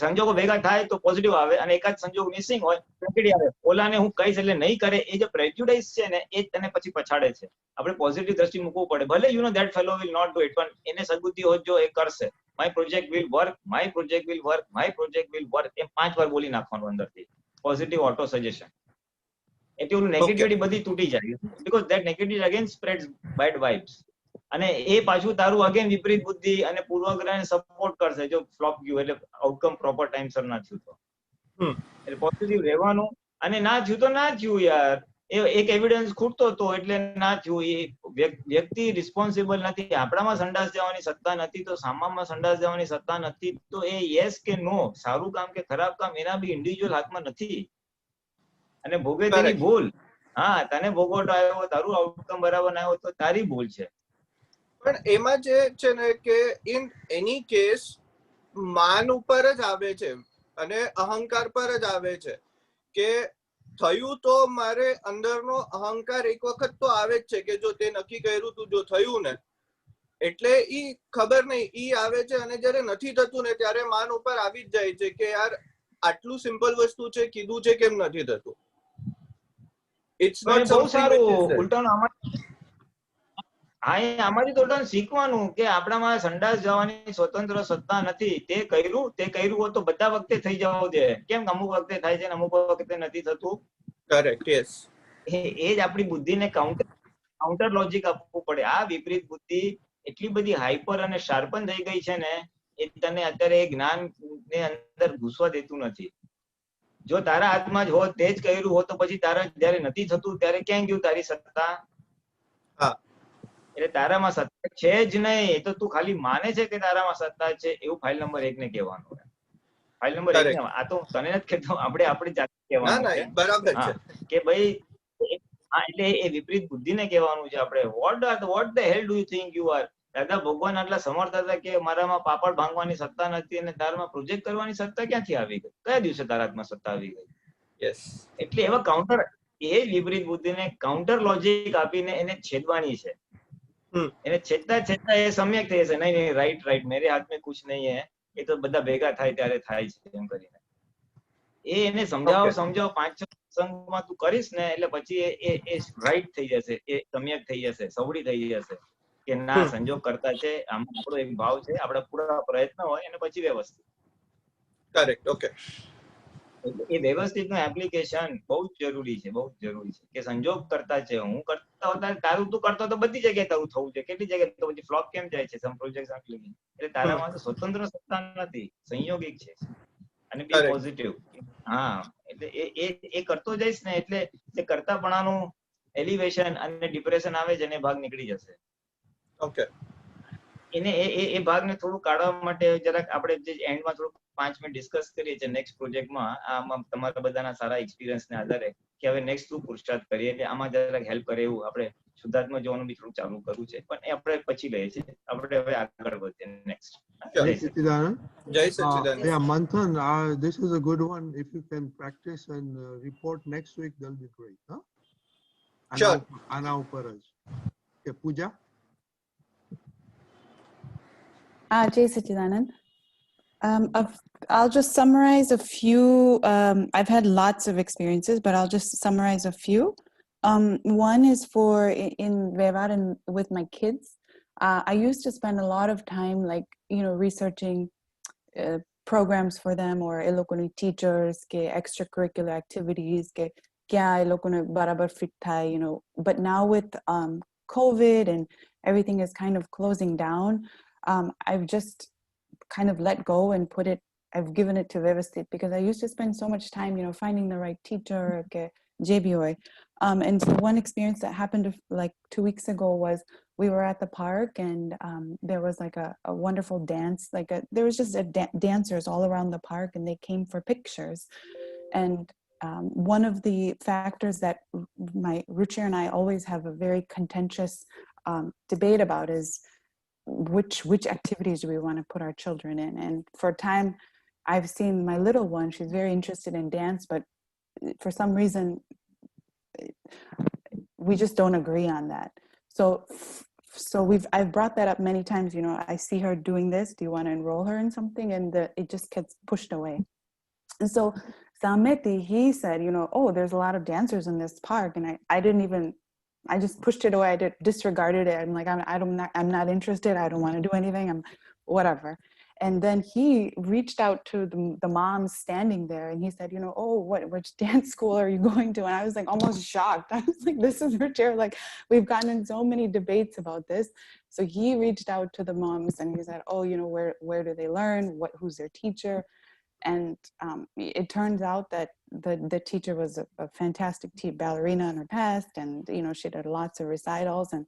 સંજોગો ભેગા થાય તો પોઝિટિવ આવે અને એકાદ સંજોગ મિસિંગ હોય નેગેટિવ આવે. ઓલાને હું કહીશ એટલે નહીં કરે, એ જે પ્રેજ્યુડાઇઝ છે ને એ જ તને પછી પછાડે છે. આપણે પોઝિટિવ દ્રષ્ટિ મૂકવું પડે. ભલે you know that fellow will not do it, પણ એને સદબુદ્ધિ હોય જો એ કરશે. My project will work, my project will work, my project will work, એમ 5 વાર બોલી નાખવાનું અંદરથી. Positive auto suggestion. એટલે ઓલું નેગેટિવિટી બધી તૂટી જાય, because that negativity again spreads bad vibes. અને એ પાછું તારું અગેન વિપરીત બુદ્ધિ અને પૂર્વગ્રહને સપોર્ટ કરશે જો ફ્લોપ ગયું એટલે આઉટકમ પ્રોપર ટાઈમસર ના થયું તો. એટલે પોઝિટિવ રહેવાનું, અને ના થયું તો ના થયું યાર, એ એક એવિડન્સ ખૂટતો હતો એટલે ના થયું. એ વ્યક્તિ રિસ્પોન્સિબલ નથી. આપણામાં સંડાસ જવાની સત્તા નથી તો સામામાં સંડાસ જવાની સત્તા નથી, તો એ યસ કે નો, સારું કામ કે ખરાબ કામ, એના બી ઇન્ડિવિજ્યુઅલ હાથમાં નથી. અને ભોગે તેની ભૂલ. હા, તને ભોગવટો આવ્યો, તારું આઉટકમ બરાબર ના આવ્યો તો તારી ભૂલ છે. પણ એમાં જે છે ને કે ઇન એની કેસ માન ઉપર જ આવે છે અને અહંકાર પર જ આવે છે કે થયું તો મારે અંદરનો અહંકાર એક વખત તો આવે જ છે કે જો તે નક્કી કર્યું તું, જો થયું ને એટલે ઈ ખબર નહીં ઈ આવે છે. અને જયારે નથી થતું ને ત્યારે માન ઉપર આવી જ જાય છે કે યાર આટલું સિમ્પલ વસ્તુ છે, કીધું છે, કેમ નથી થતું. ઇટ્સ નોટ બહુ સમથિંગ સારું વિચ ઇઝ ઉલટાનું આમાંથી તો શીખવાનું કે આપણામાં સંડાસ જવાની સ્વતંત્ર સત્તા નથી. તે કર્યું હોત તો બધા વખતે થઈ જવું જોઈએ. કેમ અમુક વખતે થાય છે ને અમુક વખતે નથી થતું? Correct, yes. એ જ આપણી બુદ્ધિને કાઉન્ટર લોજિક આપવું પડે. આ વિપરીત બુદ્ધિ એટલી બધી હાઈપર અને શાર્પન થઈ ગઈ છે ને, એ તને અત્યારે એ જ્ઞાન ને અંદર ઘૂસવા દેતું નથી. જો તારા હાથમાં જ હોત, તે જ કર્યું હોત, તો પછી તારા જયારે નથી થતું ત્યારે ક્યાં ગયું તારી સત્તા? એટલે તારામાં સત્તા છે જ નહીં. એ તો તું ખાલી માને છે કે તારામાં સત્તા છે, એવું ફાઇલ નંબર 1 ને કહેવાનું. ફાઇલ નંબર 1 ને આ તો તને નથી કહેતો, આપણે જાતે કહેવાનું બરાબર છે કે ભાઈ એટલે એ વિપરીત બુદ્ધિને કહેવાનું છે આપણે, vote the hair do you think you are? દાદા ભગવાન આટલા સમર્થ હતા કે મારામાં પાપડ ભાંગવાની સત્તા નથી અને તારામાં પ્રોજેક્ટ કરવાની સત્તા ક્યાંથી આવી ગઈ? કયા દિવસે તારા હાથમાં સત્તા આવી ગઈ? એટલે એવા કાઉન્ટર, એ વિપરીત બુદ્ધિને કાઉન્ટર લોજિક આપીને એને છેદવાની છે. એને છેદતા એ સમ્યક થઈ જશે, નહીં રાઈટ મેરે હાથ મેં કુછ નહીં હે, એ તો બધા ભેગા થાય ત્યારે થાય છે એમ કરીને. એને સમજાવો 5-6 સંઘમાં તું કરીશ ને એટલે પછી એ રાઈટ થઈ જશે, એ સમ્યક થઈ જશે, સવડી થઈ જશે કે ના સંજોગ કરતા છે, આમાં આપણો એક ભાવ છે, આપણા પૂરા પ્રયત્ન હોય અને પછી વ્યવસ્થિત. Correct, okay. એ વ્યવસ્થિત નું એપ્લિકેશન બહુ જ જરૂરી છે, બહુ જ જરૂરી છે કે સંજોગ કરતા છે, હું કરતા હોતા તારું તું કરતો તો બધી જગ્યાએ તારું થવું છે, કેટલી જગ્યાએ તો પછી ફ્લોપ કેમ જાય છે સમ પ્રોજેક્ટ? એટલે તારામાં તો સ્વતંત્ર સત્તા નથી, સંયોગિક છે અને બી પોઝિટિવ. હા, એટલે એ કરતો જઈશ ને એટલે એ કરતાપણાનું એલિવેશન અને ડિપ્રેશન આવે છે અને ભાગ નીકળી જશે. ઓકે. એને એ ભાગને થોડું કાઢવા માટે જરાક આપણે જે એન્ડમાં થોડું 5 મિનિટ ડિસ્કસ કરીએ છીએ નેક્સ્ટ પ્રોજેક્ટમાં. આમાં તમારા બધાના સારા એક્સપિરિયન્સને આધારે કે હવે નેક્સ્ટ શું પુરુષાર્થ કરીએ, એટલે આમાં જરાક હેલ્પ કરે એવું આપણે શુદ્ધાત્મા જોવાનું બી થોડું ચાલુ કરવું છે, પણ એ આપણે પછી લઈએ છીએ. આપણે હવે આગળ વધીએ next. Jai Satchidanand. Jai Satchidanand. Yeah, Manthan, this is a good one. If you can practice and report next week, that'll be great. Huh? Sure. Ana upar જ. Okay, Pooja? Jai Satchidanand. I'll just summarize a few. I've had lots of experiences, but I'll just summarize a few. One is for in Vevar and with my kids. I used to spend a lot of time, like, researching programs for them, or teachers, extracurricular activities, kya barabar fit thai, But now with COVID and everything is kind of closing down, I've just kind of let go and I've given it to Vyavasthit, because I used to spend so much time, finding the right teacher, JBOI. And so one experience that happened like 2 weeks ago was we were at the park and there was like a wonderful dance, there was just dancers all around the park and they came for pictures. And one of the factors that my Ruchir and I always have a very contentious debate about is which activities do we want to put our children in. And for a time I've seen my little one, she's very interested in dance, but for some reason we just don't agree on that. So I've brought that up many times, I see her doing this, do you want to enroll her in something? And it just gets pushed away. And so Sameti, he said, oh, there's a lot of dancers in this park, and I just pushed it away. I disregarded it. I'm like, I'm not interested. I don't want to do anything. Whatever. And then he reached out to the moms standing there and he said, you know, oh, which dance school are you going to? And I was like almost shocked. I was like, this is Richard. Like, we've gotten in so many debates about this. So he reached out to the moms and he said, oh, you know, where do they learn? Who's their teacher? And it turns out that the teacher was a fantastic ballerina in her past. And, you know, she did lots of recitals. And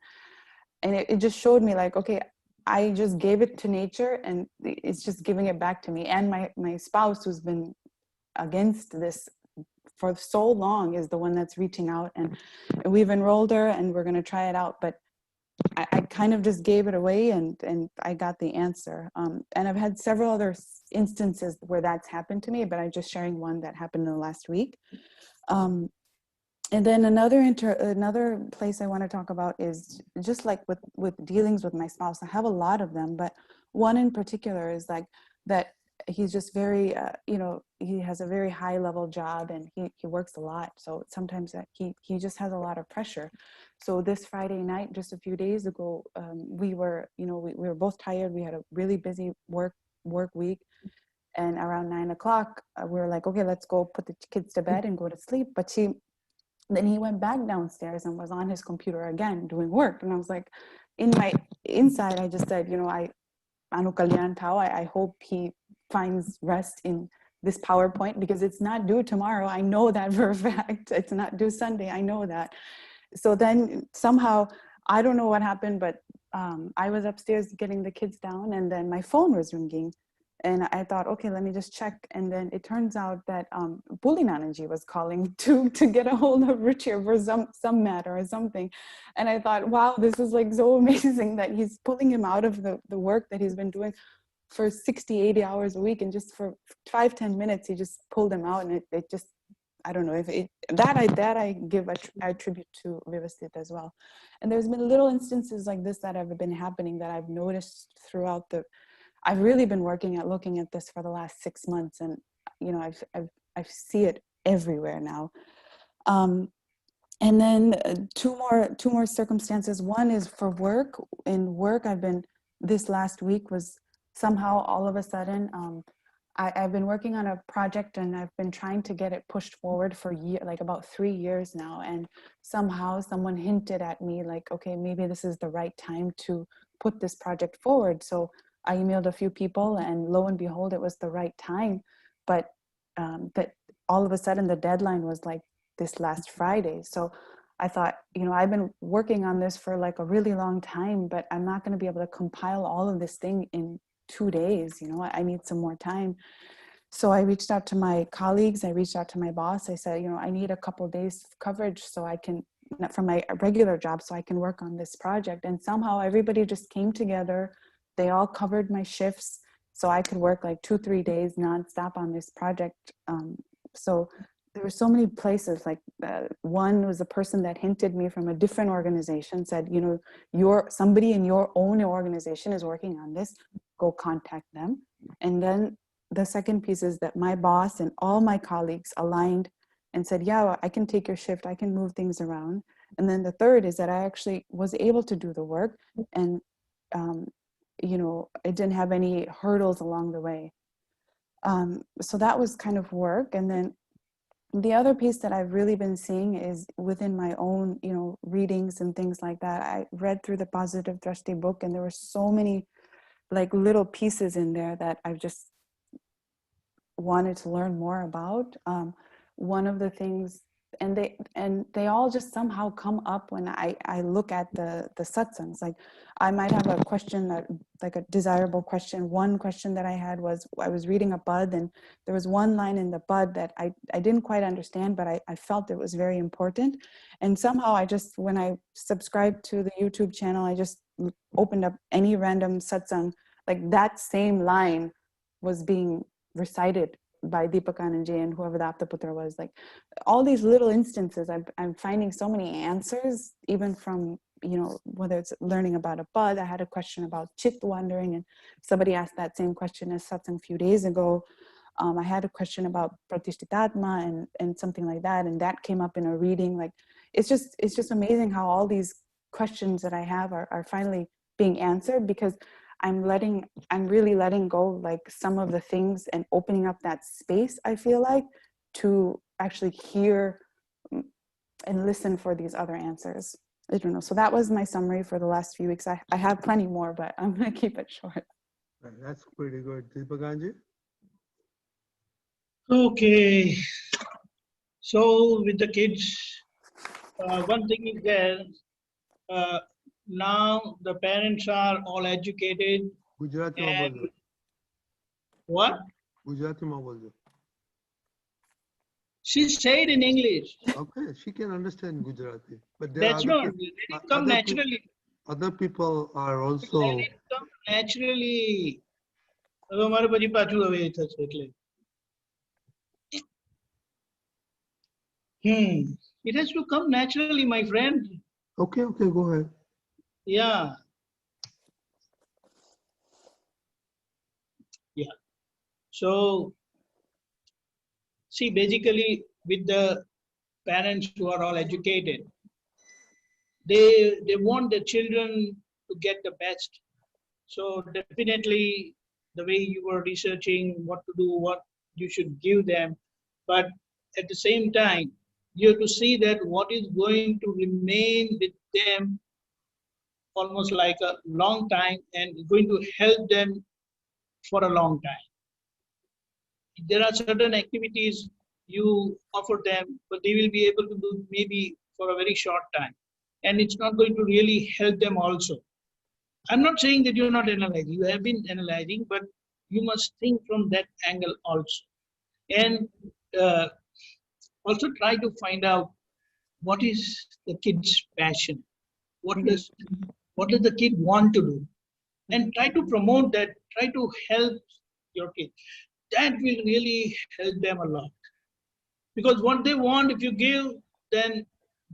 it just showed me like, okay, I just gave it to nature and it's just giving it back to me. And my spouse, who's been against this for so long, is the one that's reaching out, and we've enrolled her and we're going to try it out. But I kind of just gave it away and I got the answer. And I've had several other instances where that's happened to me, but I'm just sharing one that happened in the last week. And then another place I want to talk about is just like with dealings with my spouse. I have a lot of them, but one in particular is like that he's just very, you know, he has a very high level job and he works a lot. So sometimes that he just has a lot of pressure. So this Friday night, just a few days ago, we were both tired. We had a really busy work week. And around 9 o'clock, we were like, okay, let's go put the kids to bed and go to sleep. But then he went back downstairs and was on his computer again doing work. And I was like, inside, I just said, you know, Anu Kalyan Thao, I hope he finds rest in this PowerPoint because it's not due tomorrow. I know that for a fact. It's not due Sunday. I know that. So then somehow, I don't know what happened, but I was upstairs getting the kids down and then my phone was ringing. And I thought, okay, let me just check. And then it turns out that Buli Nanaji was calling to get a hold of Richard for some matter or something. And I thought, wow, this is like so amazing that he's pulling him out of the work that he's been doing for 60, 80 hours a week. And just for 5-10 minutes, he just pulled him out. And it just, I don't know, if I attribute to Vyvasthit as well. And there's been little instances like this that have been happening that I've noticed throughout I've really been looking at this for the last 6 months, and you know, I see it everywhere now. And then two more circumstances. One is for work. In work, this last week was somehow all of a sudden, I've been working on a project and I've been trying to get it pushed forward for like about 3 years now. And somehow someone hinted at me like, okay, maybe this is the right time to put this project forward. So I emailed a few people and lo and behold, it was the right time. But all of a sudden the deadline was like this last Friday. So I thought, you know, I've been working on this for like a really long time, but I'm not going to be able to compile all of this thing in 2 days. You know, I need some more time. So I reached out to my colleagues. I reached out to my boss. I said, you know, I need a couple of days coverage so I can, from my regular job, so I can work on this project. And somehow everybody just came together. They all covered my shifts so I could work like 2-3 days nonstop on this project. So there were so many places, like one was a person that hinted me from a different organization, said, you know, somebody in your own organization is working on this, go contact them. And then the second piece is that my boss and all my colleagues aligned and said, yeah, I can take your shift, I can move things around. And then the third is that I actually was able to do the work and you know, it didn't have any hurdles along the way. So that was kind of work. And then the other piece that I've really been seeing is within my own, you know, readings and things like that. I read through the Positive Drashti book and there were so many like little pieces in there that I've just wanted to learn more about. One of the things, and they all just somehow come up when I look at the satsangs. Like I might have a question that, like a desirable question. One question that I had was, I was reading a Pad and there was one line in the Pad that I didn't quite understand, but I felt it was very important. And somehow when I subscribed to the YouTube channel, I just opened up any random satsang, like that same line was being recited by Deepak Anandji and whoever the Aptaputra was. Like all these little instances, I'm finding so many answers, even from, you know, whether it's learning about a Pad. I had a question about Chit wandering and somebody asked that same question as satsang a few days ago. I had a question about Pratishtitatma and something like that, and that came up in a reading. Like it's just amazing how all these questions that I have are finally being answered, because I'm really letting go, like some of the things, and opening up that space, I feel like, to actually hear and listen for these other answers. I don't know. So that was my summary for the last few weeks. I have plenty more, but I'm going to keep it short. That's pretty good. Deepakanji? Okay. So with the kids, one thing is there, now the parents are all educated. Gujarati માં And બોલજો. what? Gujarati માં બોલજો. She said in English. Okay, she can understand Gujarati. But there That's are not. other, Let it come naturally. other people are also. Let it come naturally. હવે મારે પછી પાછું હવે એ થશે એટલે. It has to come naturally, my friend. Okay, go ahead. Yeah. So, see, basically, with the parents who are all educated, they want their children to get the best. So, definitely, the way you were researching what to do, what you should give them, but at the same time, you have to see that what is going to remain with them almost like a long time and going to help them for a long time. There are certain activities you offer them, but they will be able to do maybe for a very short time. And it's not going to really help them also. I'm not saying that you're not analyzing. You have been analyzing, but you must think from that angle also. And also try to find out what is the kid's passion. What does the kid want to do? And try to promote that. Try to help your kid. That will really help them a lot. Because what they want, if you give, then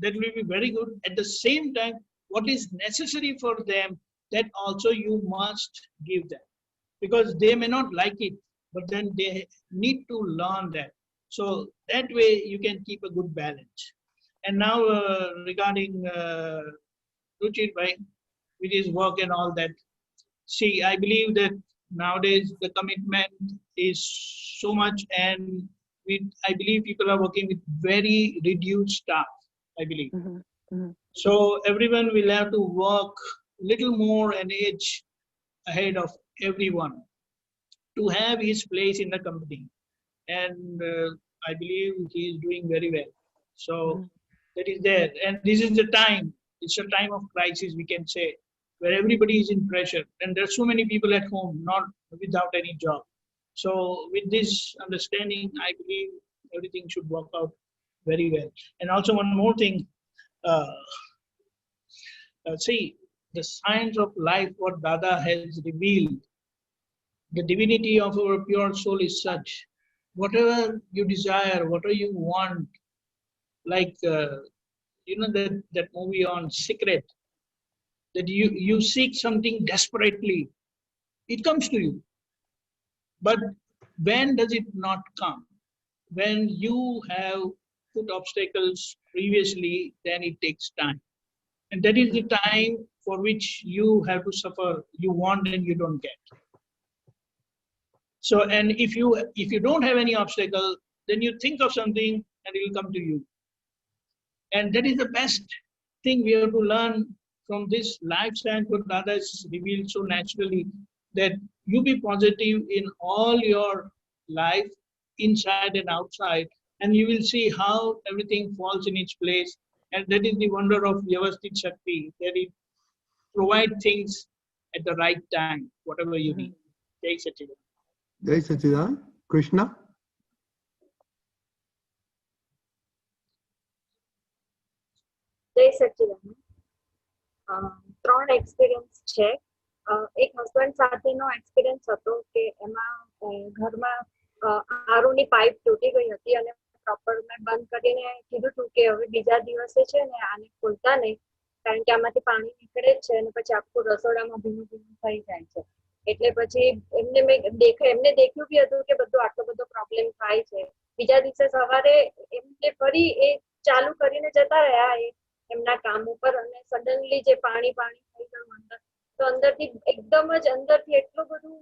that will be very good. At the same time, what is necessary for them, that also you must give them. Because they may not like it, but then they need to learn that. So that way you can keep a good balance. And now regarding Ruchir Bhai, with his work and all that, see, I believe that nowadays the commitment is so much, and I believe people are working with very reduced staff, I believe. So everyone will have to work little more an age ahead of everyone to have his place in the company. And I believe he is doing very well. So that is there. And this is the time, it's a time of crisis, we can say, where everybody is in pressure. And there's so many people at home, not without any job. So with this understanding, I believe everything should work out very well. And also one more thing, see, the science of life, what Dada has revealed, the divinity of our pure soul is such, whatever you desire, whatever you want, like, you know, that movie on Secret, that you seek something desperately, it comes to you. But when does it not come? When you have put obstacles previously, then it takes time. And that is the time for which you have to suffer. You want and you don't get. So, and if you don't have any obstacle, then you think of something and it will come to you. And that is the best thing we have to learn from this life science, what Dada has revealed so naturally, that you be positive in all your life, inside and outside, and you will see how everything falls in its place. And that is the wonder of Vyavasthit Shakti, that it provides things at the right time, whatever you need. Jai Sachidanand. Jai Sachidanand. Krishna? જય સચ્ચિદાનંદ. 3 experience છે. એક husband સાથેનો experience હતો કે એમાં ઘરમાં આરોની pipe તૂટી ગઈ હતી અને પ્રોપર મેં બંધ કરીને કીધું હતું કે હવે બીજા દિવસે છે ને આને ખોલતા નહીં, કારણ કે આમાંથી પાણી નીકળે જ છે અને પછી આખું રસોડામાં ભીનું ભીનું થઈ જાય છે. એટલે પછી એમને દેખ્યું બી હતું કે બધું આટલો બધો પ્રોબ્લેમ થાય છે. બીજા દિવસે સવારે એમને ફરી એ ચાલુ કરીને જતા રહ્યા એમના કામ ઉપર, અને સડનલી જે પાણી થઈ ગયું અંદર, તો અંદરથી એકદમ જ અંદરથી એટલું બધું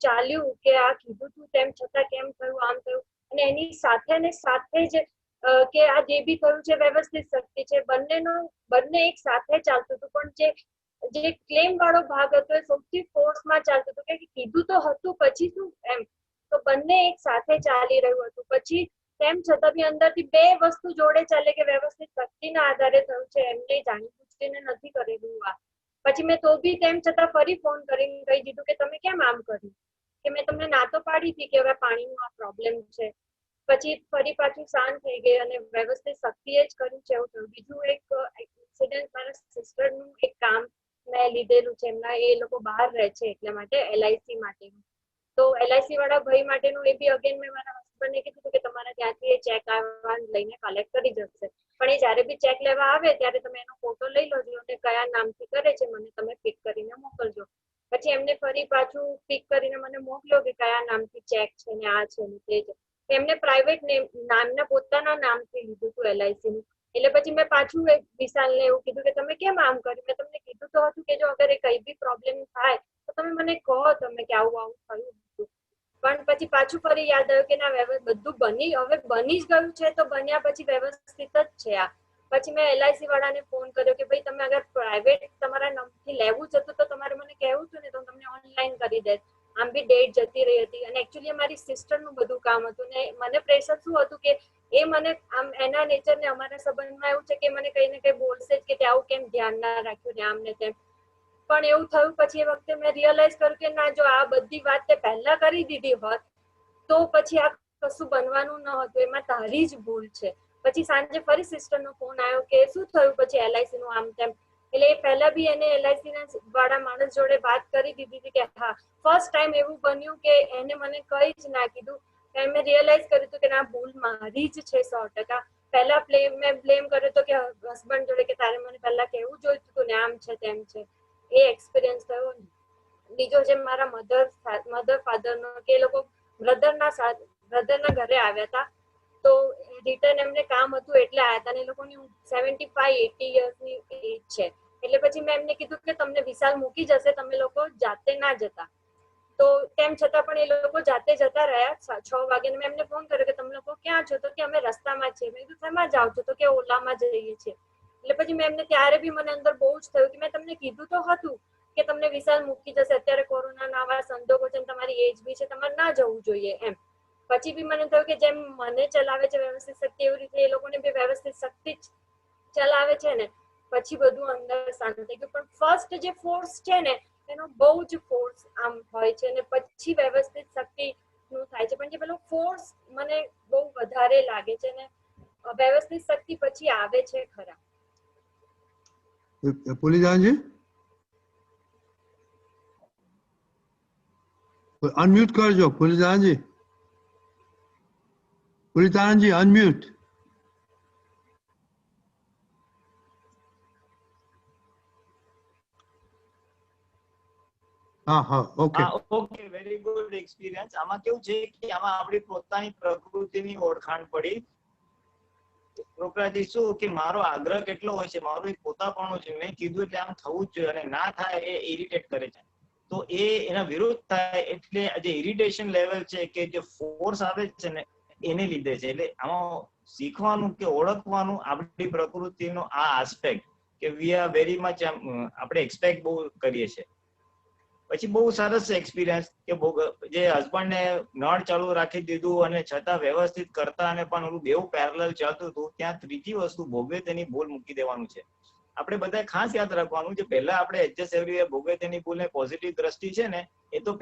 ચાલ્યું કે આ કીધું તું તેમ છતાં કેમ થયું, આમ થયું. અને એની સાથે ને સાથે જ કે આ જે બી થયું છે વ્યવસ્થિત શક્તિ છે, બંને એક સાથે ચાલતું હતું. પણ જે ક્લેમ વાળો ભાગ હતો એ સૌથી ફોર્સમાં ચાલતું હતું કે કીધું તો હતું પછી શું એમ. તો બંને એક સાથે ચાલી રહ્યું હતું. પછી તેમ છતાં બી અંદરથી બે વસ્તુ જોડે ચાલે કે વ્યવસ્થિત શક્તિના આધારે થયું છે, એમને જાણી પૂછીને નથી કરેલું આ. પછી મેં તો બી તેમ છતાં ફરી ફોન કરીને કહી દીધું કે તમે કેમ આમ કર્યું, કે મેં તમને ના તો પાડી હતી કે હવે પાણીનો આ પ્રોબ્લેમ છે. પછી ફરી પાછું શાંત થઈ ગઈ અને વ્યવસ્થિત શક્તિએ જ કર્યું છે એવું થયું. બીજું એક ઇન્સિડન્ટ, મારા સિસ્ટરનું એક કામ મેં લીધેલું છે, એમના એ લોકો બહાર રહે છે એટલા માટે LIC માટેનું. તો LIC વાળા ભાઈ માટેનું એ બી અગેન મેં મારા હસબન્ડને કીધું કે તમારા ત્યાંથી એ ચેક લઈને કલેક્ટ કરી જશે. પણ એ જ્યારે બી ચેક લેવા આવે ત્યારે તમે એનો ફોટો લઈ લોજો અને કયા નામથી કરે છે મને તમે પિક કરીને મોકલજો. પછી એમને ફરી પાછું પિક કરીને મને મોકલ્યો કે કયા નામથી ચેક છે ને આ છે ને તે છે. એમને પ્રાઇવેટ નામના પોતાના નામથી લીધું હતું LIC નું. એટલે પછી મેં પાછું એક વિશાલને એવું કીધું કે તમે કેમ આમ કર્યું, મેં તમને કીધું તો હતું કે જો અગર એ કઈ બી પ્રોબ્લેમ થાય તો તમે મને કહો તમે કે આવું થયું હતું. પણ પછી પાછું ફરી યાદ આવ્યું કે ના બધું હવે બની જ ગયું છે તો બન્યા પછી વ્યવસ્થિત જ છે આ. પછી મેં LIC વાળાને ફોન કર્યો કે ભાઈ તમે અગર પ્રાઇવેટ તમારા નામથી લેવું જ હતું તો તમારે મને કહેવું હતું ને તો તમને ઓનલાઈન કરી દે. આમ બી ડેટ જતી રહી હતી અને એકચ્યુઅલી મારી સિસ્ટરનું બધું કામ હતું ને મને પ્રેશર શું હતું કે એ મને આમ એના નેચરને અમારા સંબંધમાં એવું છે કે મને કઈ ને કઈ બોલશે જ કે આવું કેમ ધ્યાન ના રાખ્યું ને આમ ને તેમ. પણ એવું થયું પછી એ વખતે મેં રિયલાઇઝ કર્યું કે ના જો આ બધી વાત તે પહેલા કરી દીધી હોત તો પછી આ કશું બનવાનું ન હતું, એમાં તારી જ ભૂલ છે. પછી સાંજે ફરી સિસ્ટરનો ફોન આવ્યો કે શું થયું પછી LIC નું આમ તેમ. એટલે એ પહેલા બી એને LIC ના વાળા માણસ જોડે વાત કરી દીધી હતી કે હા ફર્સ્ટ ટાઈમ એવું બન્યું કે એને મને કઈ જ ના કીધું. મેં રિયલાઇઝ કર્યું હતું કે ના ભૂલ મારી જ છે 100%. પહેલા મેં બ્લેમ કર્યો હતો કે હસબન્ડ જોડે કે તારે મને પહેલા કહેવું જોઈતું હતું ને આમ છે તેમ છે. એ એક્સપિરિયન્સ થયો. બીજો જે મારા મધર ફાધર નો કે એ લોકો બ્રધરના ઘરે આવ્યા હતા તો રિટર્ન એમને કામ હતું એટલે આવ્યા હતા. અને એ લોકોની 75-80 યર્સની એજ છે. એટલે પછી મેં એમને કીધું કે તમને વિશાલ મૂકી જશે, તમે લોકો જાતે ના જતા. તો તેમ છતાં પણ એ લોકો જાતે જતા રહ્યા. 6 વાગે મેં એમને ફોન કર્યો કે તમે લોકો ક્યાં છો, તો કે અમે રસ્તામાં છીએ. મેં કીધું શેમાં જાઓ છો, તો કે ઓલામાં જઈએ છીએ. એટલે પછી મેં એમને ત્યારે બી મને અંદર બહુ જ થયું કે મેં તમને કીધું તો હતું કે તમને વિશાલ મૂકી જશે, અત્યારે કોરોનાના આવા સંજોગો છે, તમારી એજ બી છે, તમારે ના જવું જોઈએ એમ. પછી બી મને થયું કે જેમ મને ચલાવે છે વ્યવસ્થિત શક્તિ એવી રીતે એ લોકોને બી વ્યવસ્થિત શક્તિ ચલાવે છે ને. પછી બધું અંદર શાંત થઈ ગયું. પણ ફર્સ્ટ જે ફોર્સ છે ને એનો બહુ જ ફોર્સ આમ હોય છે અને પછી વ્યવસ્થિત શક્તિ નું થાય છે. પણ જે પેલો ફોર્સ મને બહુ વધારે લાગે છે ને વ્યવસ્થિત શક્તિ પછી આવે છે ખરા. પુલિદાનજી અનમ્યુટ કરજો. પુલિદાનજી unmute. Okay, very good experience. આમાં કેવું છે કે આમાં આપણી પોતાની પ્રકૃતિની ઓળખાણ પડી. પ્રોકરાજી શું કે મારો આગ્રહ કેટલો હોય છે, મારું એક પોતાપણું છે, મેં કીધું એટલે આમ થવું જ જોઈએ અને ના થાય એ ઇરિટેટ કરે છે. તો એ એના વિરુદ્ધ થાય એટલે જે ઇરિટેશન લેવલ છે કે જે ફોર્સ આવે છે ને એને લીધે છે. એટલે આમાં શીખવાનું કે ઓળખવાનું આપણી પ્રકૃતિનો આ આસ્પેક્ટ કે વી આર વેરી મચ આપણે એક્સપેક્ટ બહુ કરીએ છીએ. પછી બહુ સરસ એક્સપિરિયન્સ કે જે હસબન્ડને નળ ચાલુ રાખી દીધું અને છતાં વ્યવસ્થિત કરતા અને પણ ઓલું બેઉ પેરેલલ ચાલતું હતું. ત્યાં ત્રીજી વસ્તુ ભોગવે તેની ભૂલ મૂકી દેવાનું છે. આપણે બધા ખાસ યાદ રાખવાનું જે પહેલા આપણે એડજસ્ટ એવરી ભોગવે તેની ભૂલ પોઝિટિવ દ્રષ્ટિ છે ને એ તો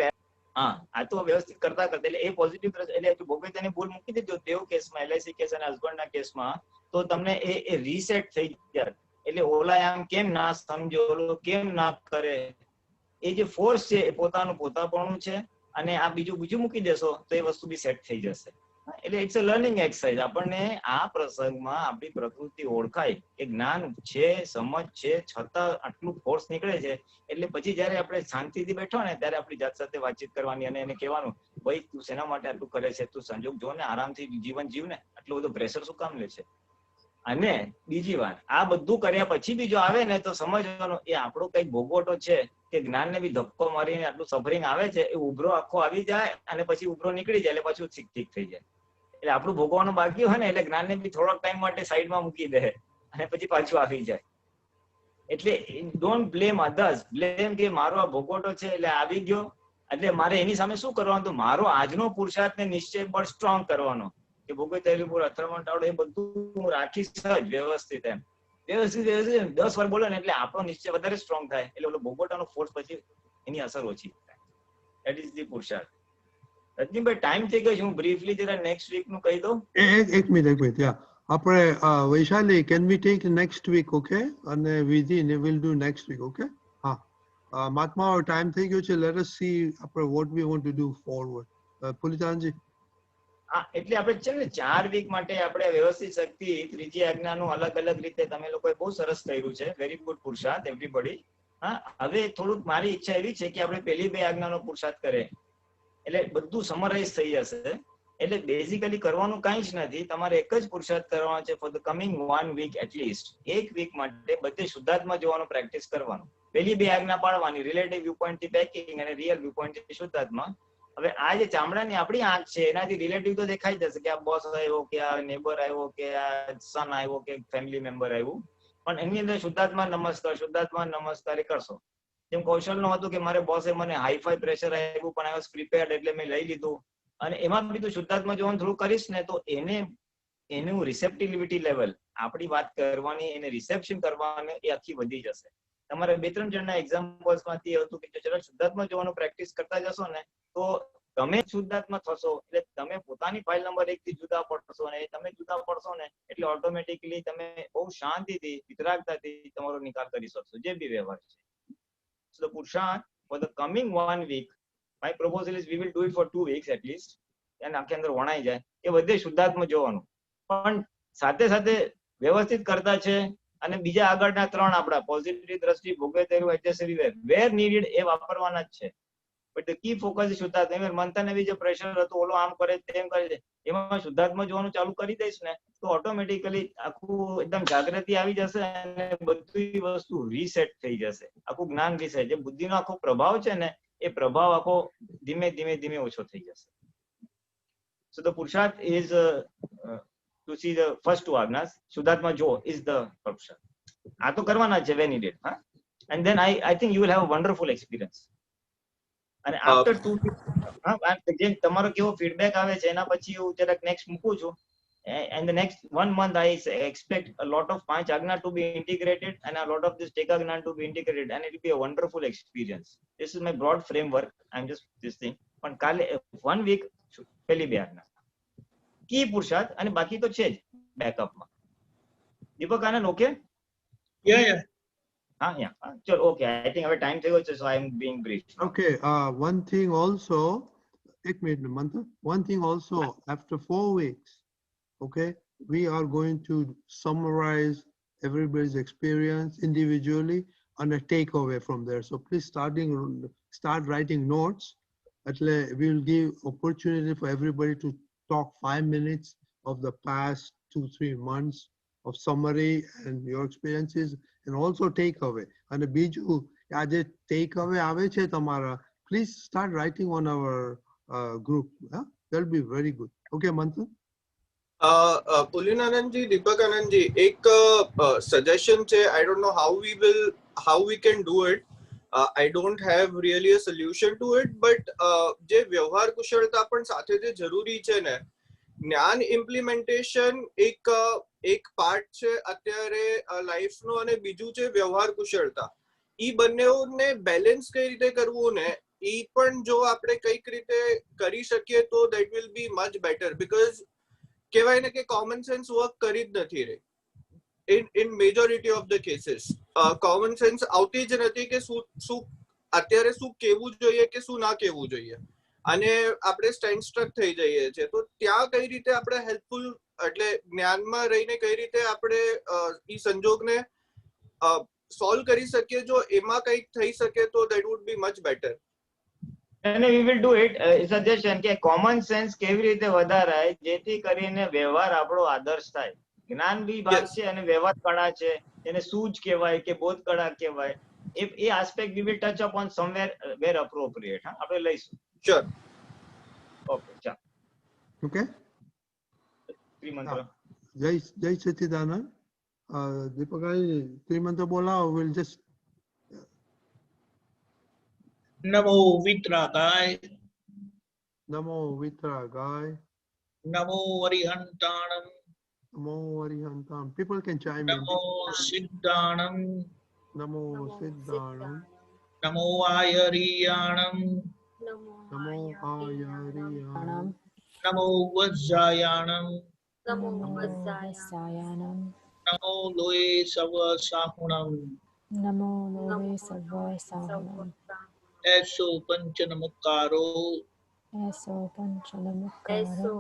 આ તો વ્યવસ્થિત કરતા એટલે એ પોઝિટિવ દ્રષ્ટિ એટલે ભોગવે તેની ભૂલ મૂકી દીધો તેઓ કેસમાં LIC કેસ અને હસબન્ડના કેસમાં તો તમને એ રીસેટ થઈ જાય. એટલે ઓલા આમ કેમ ના સમજો, ઓલો કેમ ના કરે, એ જે ફોર્સ છે એ પોતાનું પોતાપણું છે અને આ બીજું મૂકી દેશો તો એ વસ્તુ બી સેટ થઈ જશે. એટલે ઇટ્સ અ લર્નિંગ એક્સરસાઇઝ. આપણને આ પ્રસંગમાં આપણી પ્રકૃતિ ઓળખાય કે જ્ઞાન છે, સમજ છે, છતાં આટલું ફોર્સ નીકળે છે. એટલે પછી જયારે આપણે શાંતિથી બેઠો ને ત્યારે આપણી જાત સાથે વાતચીત કરવાની અને એને કહેવાનું ભાઈ તું શેના માટે આટલું કરે છે, તું સંજોગ જો ને આરામથી જીવન જીવ ને, આટલું બધું પ્રેશર શું કામ લે છે. અને બીજી વાત, આ બધું કર્યા પછી બી જો આવે ને તો સમજવાનું એ આપણો કઈક ભોગવટો છે કે જ્ઞાનને બી ધક્કો મારીને આટલું સફરિંગ આવે છે, એ ઉભરો આખો આવી જાય અને પછી ઉભરો નીકળી જાય એટલે પાછું ઠીક થઈ જાય. એટલે આપણું ભોગવવાનું બાકી હોય ને એટલે જ્ઞાનને બી થોડોક ટાઈમ માટે સાઈડમાં મૂકી દે અને પછી પાછું આવી જાય. એટલે ડોન્ટ બ્લેમ અધર્સ, બ્લેમ કે મારો આ ભોગવટો છે એટલે આવી ગયો એટલે મારે એની સામે શું કરવાનું, તો મારો આજનો પુરુષાર્થ ને નિશ્ચય બળ સ્ટ્રોંગ કરવાનો કે ભોગવે થયેલું પૂરું અથડામણ ટાળો એ બધું હું રાખીશ જ વ્યવસ્થિત. એમ વ્યવસ્થિત 10 વાર બોલો ને એટલે આપણો નિશ્ચય વધારે સ્ટ્રોંગ થાય, એટલે ઓલો ભોગવટાનો ફોર્સ પછી એની અસર ઓછી થાય. ધેટ ઇઝ ધી પુરુષાર્થ. રજનીભાઈ ટાઈમ થઈ ગયો છે, હું બ્રીફલી જરા નેક્સ્ટ વીક નું કહી દઉં. એક મિનિટ આપણે Vaishali, can we take next week? Okay, અને વિધિ ને will do next week. Okay, હા મહાત્મા, ટાઈમ થઈ ગયો છે. લેટ અસ સી આપણે what we want to do forward. પુલિતાનજી. હા, એટલે આપણે છે ને 4 વીક માટે આપણે વ્યવસ્થિત શક્તિ ત્રીજી આજ્ઞાનું અલગ અલગ રીતે તમે લોકોએ બહુ સરસ કર્યું છે. વેરી ગુડ પુરુષાર્થ એવરીબડી. હા, હવે થોડુંક મારી ઈચ્છા એવી છે કે આપણે પહેલી 2 આજ્ઞાનો પુરુષાર્થ કરે એટલે બધું સમરાઇઝ થઈ જશે. એટલે બેઝિકલી કરવાનું કઈ જ નથી, તમારે એક જ પુરુષાર્થ કરવાનો છે for the coming 1 week at least. 1 week માટે બધે શુદ્ધાત્મા જોવાનું પ્રેક્ટિસ કરવાનું. પહેલી 2 આજ્ઞા પાડવાની, રિલેટિવ વ્યૂ પોઈન્ટ થી પેકિંગ અને રિયલ વ્યૂ પોઈન્ટ થી શુદ્ધાત્મા. હવે આ જે ચામડાની આપણી આંખ છે એનાથી રિલેટિવ તો દેખાઈ જશે કે આ બોસ આવ્યો કે આ નેબર આવ્યો કે આ સન આવ્યો કે ફેમિલી મેમ્બર આવ્યું, પણ એની અંદર શુદ્ધાત્મા નમસ્કાર એ કરશો. જેમ કૌશલ નું હતું કે મારે બોસે મને હાઈફાઈ પ્રેશર આવ્યું પણ આઈ વોઝ પ્રિપેર્ડ એટલે મેં લઈ લીધું, અને એમાં બી તું શુદ્ધાત્મા જોવાનું થોડું કરીશ ને તો એનું રિસેપ્ટિવિટી લેવલ, આપણી વાત કરવાની એને રિસેપ્શન કરવાની એ આખી વધી જશે. તમારે 2-3 જણના એક્ઝામ્પલ્સ માંથી હતું કે ચલો શુદ્ધાત્મા જોવાનું પ્રેક્ટિસ કરતા જશો ને તો તમે શુદ્ધાત્મા થશો એટલે તમે પોતાની ફાઇલ નંબર 1 થી જુદા પડશો, અને તમે જુદા પડશો ને એટલે ઓટોમેટિકલી તમે બહુ શાંતિથી વિતરાગતાથી તમારો નિકાલ કરી શકશો જે બી વ્યવહાર છે. So the પુરુષાર્થ for the coming 1 week, my proposal is we will do it for 2 weeks at least. અને આખી અંદર વણાઈ જાય એ બધે શુદ્ધાત્મા જોવાનું, પણ સાથે સાથે વ્યવસ્થિત કરતા છે. અને બીજા આગળના 3 આપણા પોઝિટિવ દ્રષ્ટિ, ભોગવે તેરું, એડજસ્ટરી વેર નીડેડ એ વાપરવાના જ છે. But the key focus is શુદ્ધાત્મા. મંથનને બી જે પ્રેશર હતું ઓલો આમ કરે તેમ કરે છે, એમાં શુદ્ધાત્મા જોવાનું ચાલુ કરી દઈશ ને તો ઓટોમેટિકલી આખું એકદમ જાગૃતિ આવી જશે અને બધી વસ્તુ રીસેટ થઈ જશે. આખું જ્ઞાન રીસેટ, જે બુદ્ધિનો આખો પ્રભાવ છે ને એ પ્રભાવ આખો ધીમે ધીમે ઓછો થઈ જશે. So the પુરુષાર્થ is to see the first 2 આજ્ઞાસ, શુદ્ધાત્મા જો is the પુરુષાર્થ. આ તો કરવાના છે when needed, હા. And then I think you will have a wonderful experience. અને after 2 weeks, હા, જે તમારો કેવો ફીડબેક આવે છે એના પછી હું જરાક નેક્સ્ટ મૂકું છું. And the next 1 month I expect a lot of 5 આજ્ઞા to be integrated and a lot of this Tekagnan to be integrated, and it will be a wonderful experience. This is my broad framework. I'm just this thing. પણ કાલે 1 week પહેલી 2 આજ્ઞા કી પુરુષાર્થ અને બાકી તો છે જ બેકઅપમાં. દીપક આનંદ okay? Yeah. Sure, okay. I think our time is so I am being brief. Okay. One thing also, one thing also, after 4 weeks, okay, we are going to summarize everybody's experience individually and a takeaway from there. So please start writing notes. We will give opportunity for everybody to talk 5 minutes of the past 2-3 months of summary and your experiences, and also takeaway. And બીજું આ જે takeaway આવે છે તમારા, please start writing on our group. That will be very good. Okay, Manthan? પુલિનાનંદજી, દીપકાનંદજી, એક suggestion છે. I don't know how we can do it. I don't have really a solution to it, but જે વ્યવહાર કુશળતા પણ સાથે જે જરૂરી છે ને, જ્ઞાન ઇમ્પ્લિમેન્ટેશન એક પાર્ટ છે અત્યારે લાઈફનો, અને બીજું છે વ્યવહાર કુશળતા. ઈ બંનેને બેલેન્સ કઈ રીતે કરવું ને ઈ પણ જો આપણે કઈક રીતે કરી શકીએ તો that will be much better, because કહેવાય ને કે કોમન સેન્સ વર્ક કરી જ નથી રહી in majority of the cases. Common sense આવતી જ નથી કે શું અત્યારે શું કહેવું જોઈએ કે શું ના કહેવું જોઈએ, અને આપણે સ્ટેન્ડ સ્ટ્રક થઈ જઈએ છીએ. તો ત્યાં કઈ રીતે આપણે હેલ્પફુલ, એટલે જ્ઞાનમાં રહીને કઈ રીતે આપણે ઈ સંજોગને સોલ્વ કરી શકીએ, જો એમાં કંઈક થઈ શકે તો that would be much better. અને we will do it. Suggestion કે કોમન સેન્સ કેવી રીતે વધારાય જેથી કરીને વ્યવહાર આપણો આદર્શ થાય. જ્ઞાન બી ભાગ Yes. છે અને વ્યવહાર કળા છે, એને સૂઝ કહેવાય કે બોધ કળા કહેવાય. એ aspect we will touch upon somewhere where appropriate. હા, આપણે લઈશું. Sure. ઓકે, ચાલો. Okay. ત્રિમંત્ર. જય સચ્ચિદાનંદ. દીપકભાઈ ત્રિમંત્ર બોલાવો. We'll just નમો વિતરાગાય, નમો વિતરાગાય, નમો અરિહંતાણમ, નમો અરિહંતામ. People can chime in. નમો સિદ્ધાણમ, નમો સિદ્ધાણમ, નમો આયરિયાણમ, નમો આયરિયાણમ, નમો વજ્જાયાણમ, નમો વજ્જાયાનમ, નમો લોય સવ સાહુણમ, નમો લોવે સર્વ સાહુણમ, એસો પંચનમુક્કારો, એસો પંચનમુક્કારો,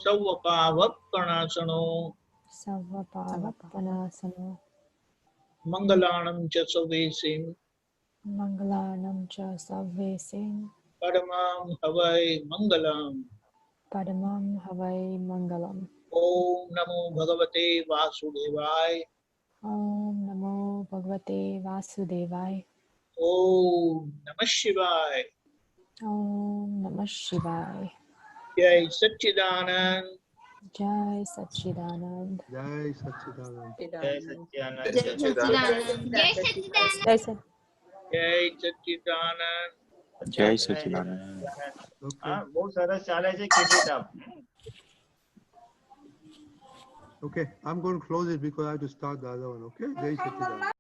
સવ પાવપણાસણો, સર્વ પાવપનાસનો, મંગલાણમ ચ સવેસિમ, મંગલાનમ ચ સવ્યેસિં, પરમામ હવૈ મંગલમ. પરમં હવૈ મંગલમ. ઓમ નમો ભગવતે વાસુદેવાય, ઓમ નમો ભગવતે વાસુદેવાય, ઓમ નમઃ શિવાય. ઓમ નમઃ શિવાય. જય સચ્ચિદાનંદ. જય સચ્ચિદાનંદ. જય સચ્ચિદાનંદ. જય સચ્ચિદાનંદ. જય સચ્ચિદાનંદ. જય સચ્ચિદાનંદ. જય સચ્ચિદાનંદ. હા, બહુ સરસ ચાલે છે. Keep it up. Okay, I'm going to close it because I have to start the other one. Okay, જય સચ્ચિદાનંદ.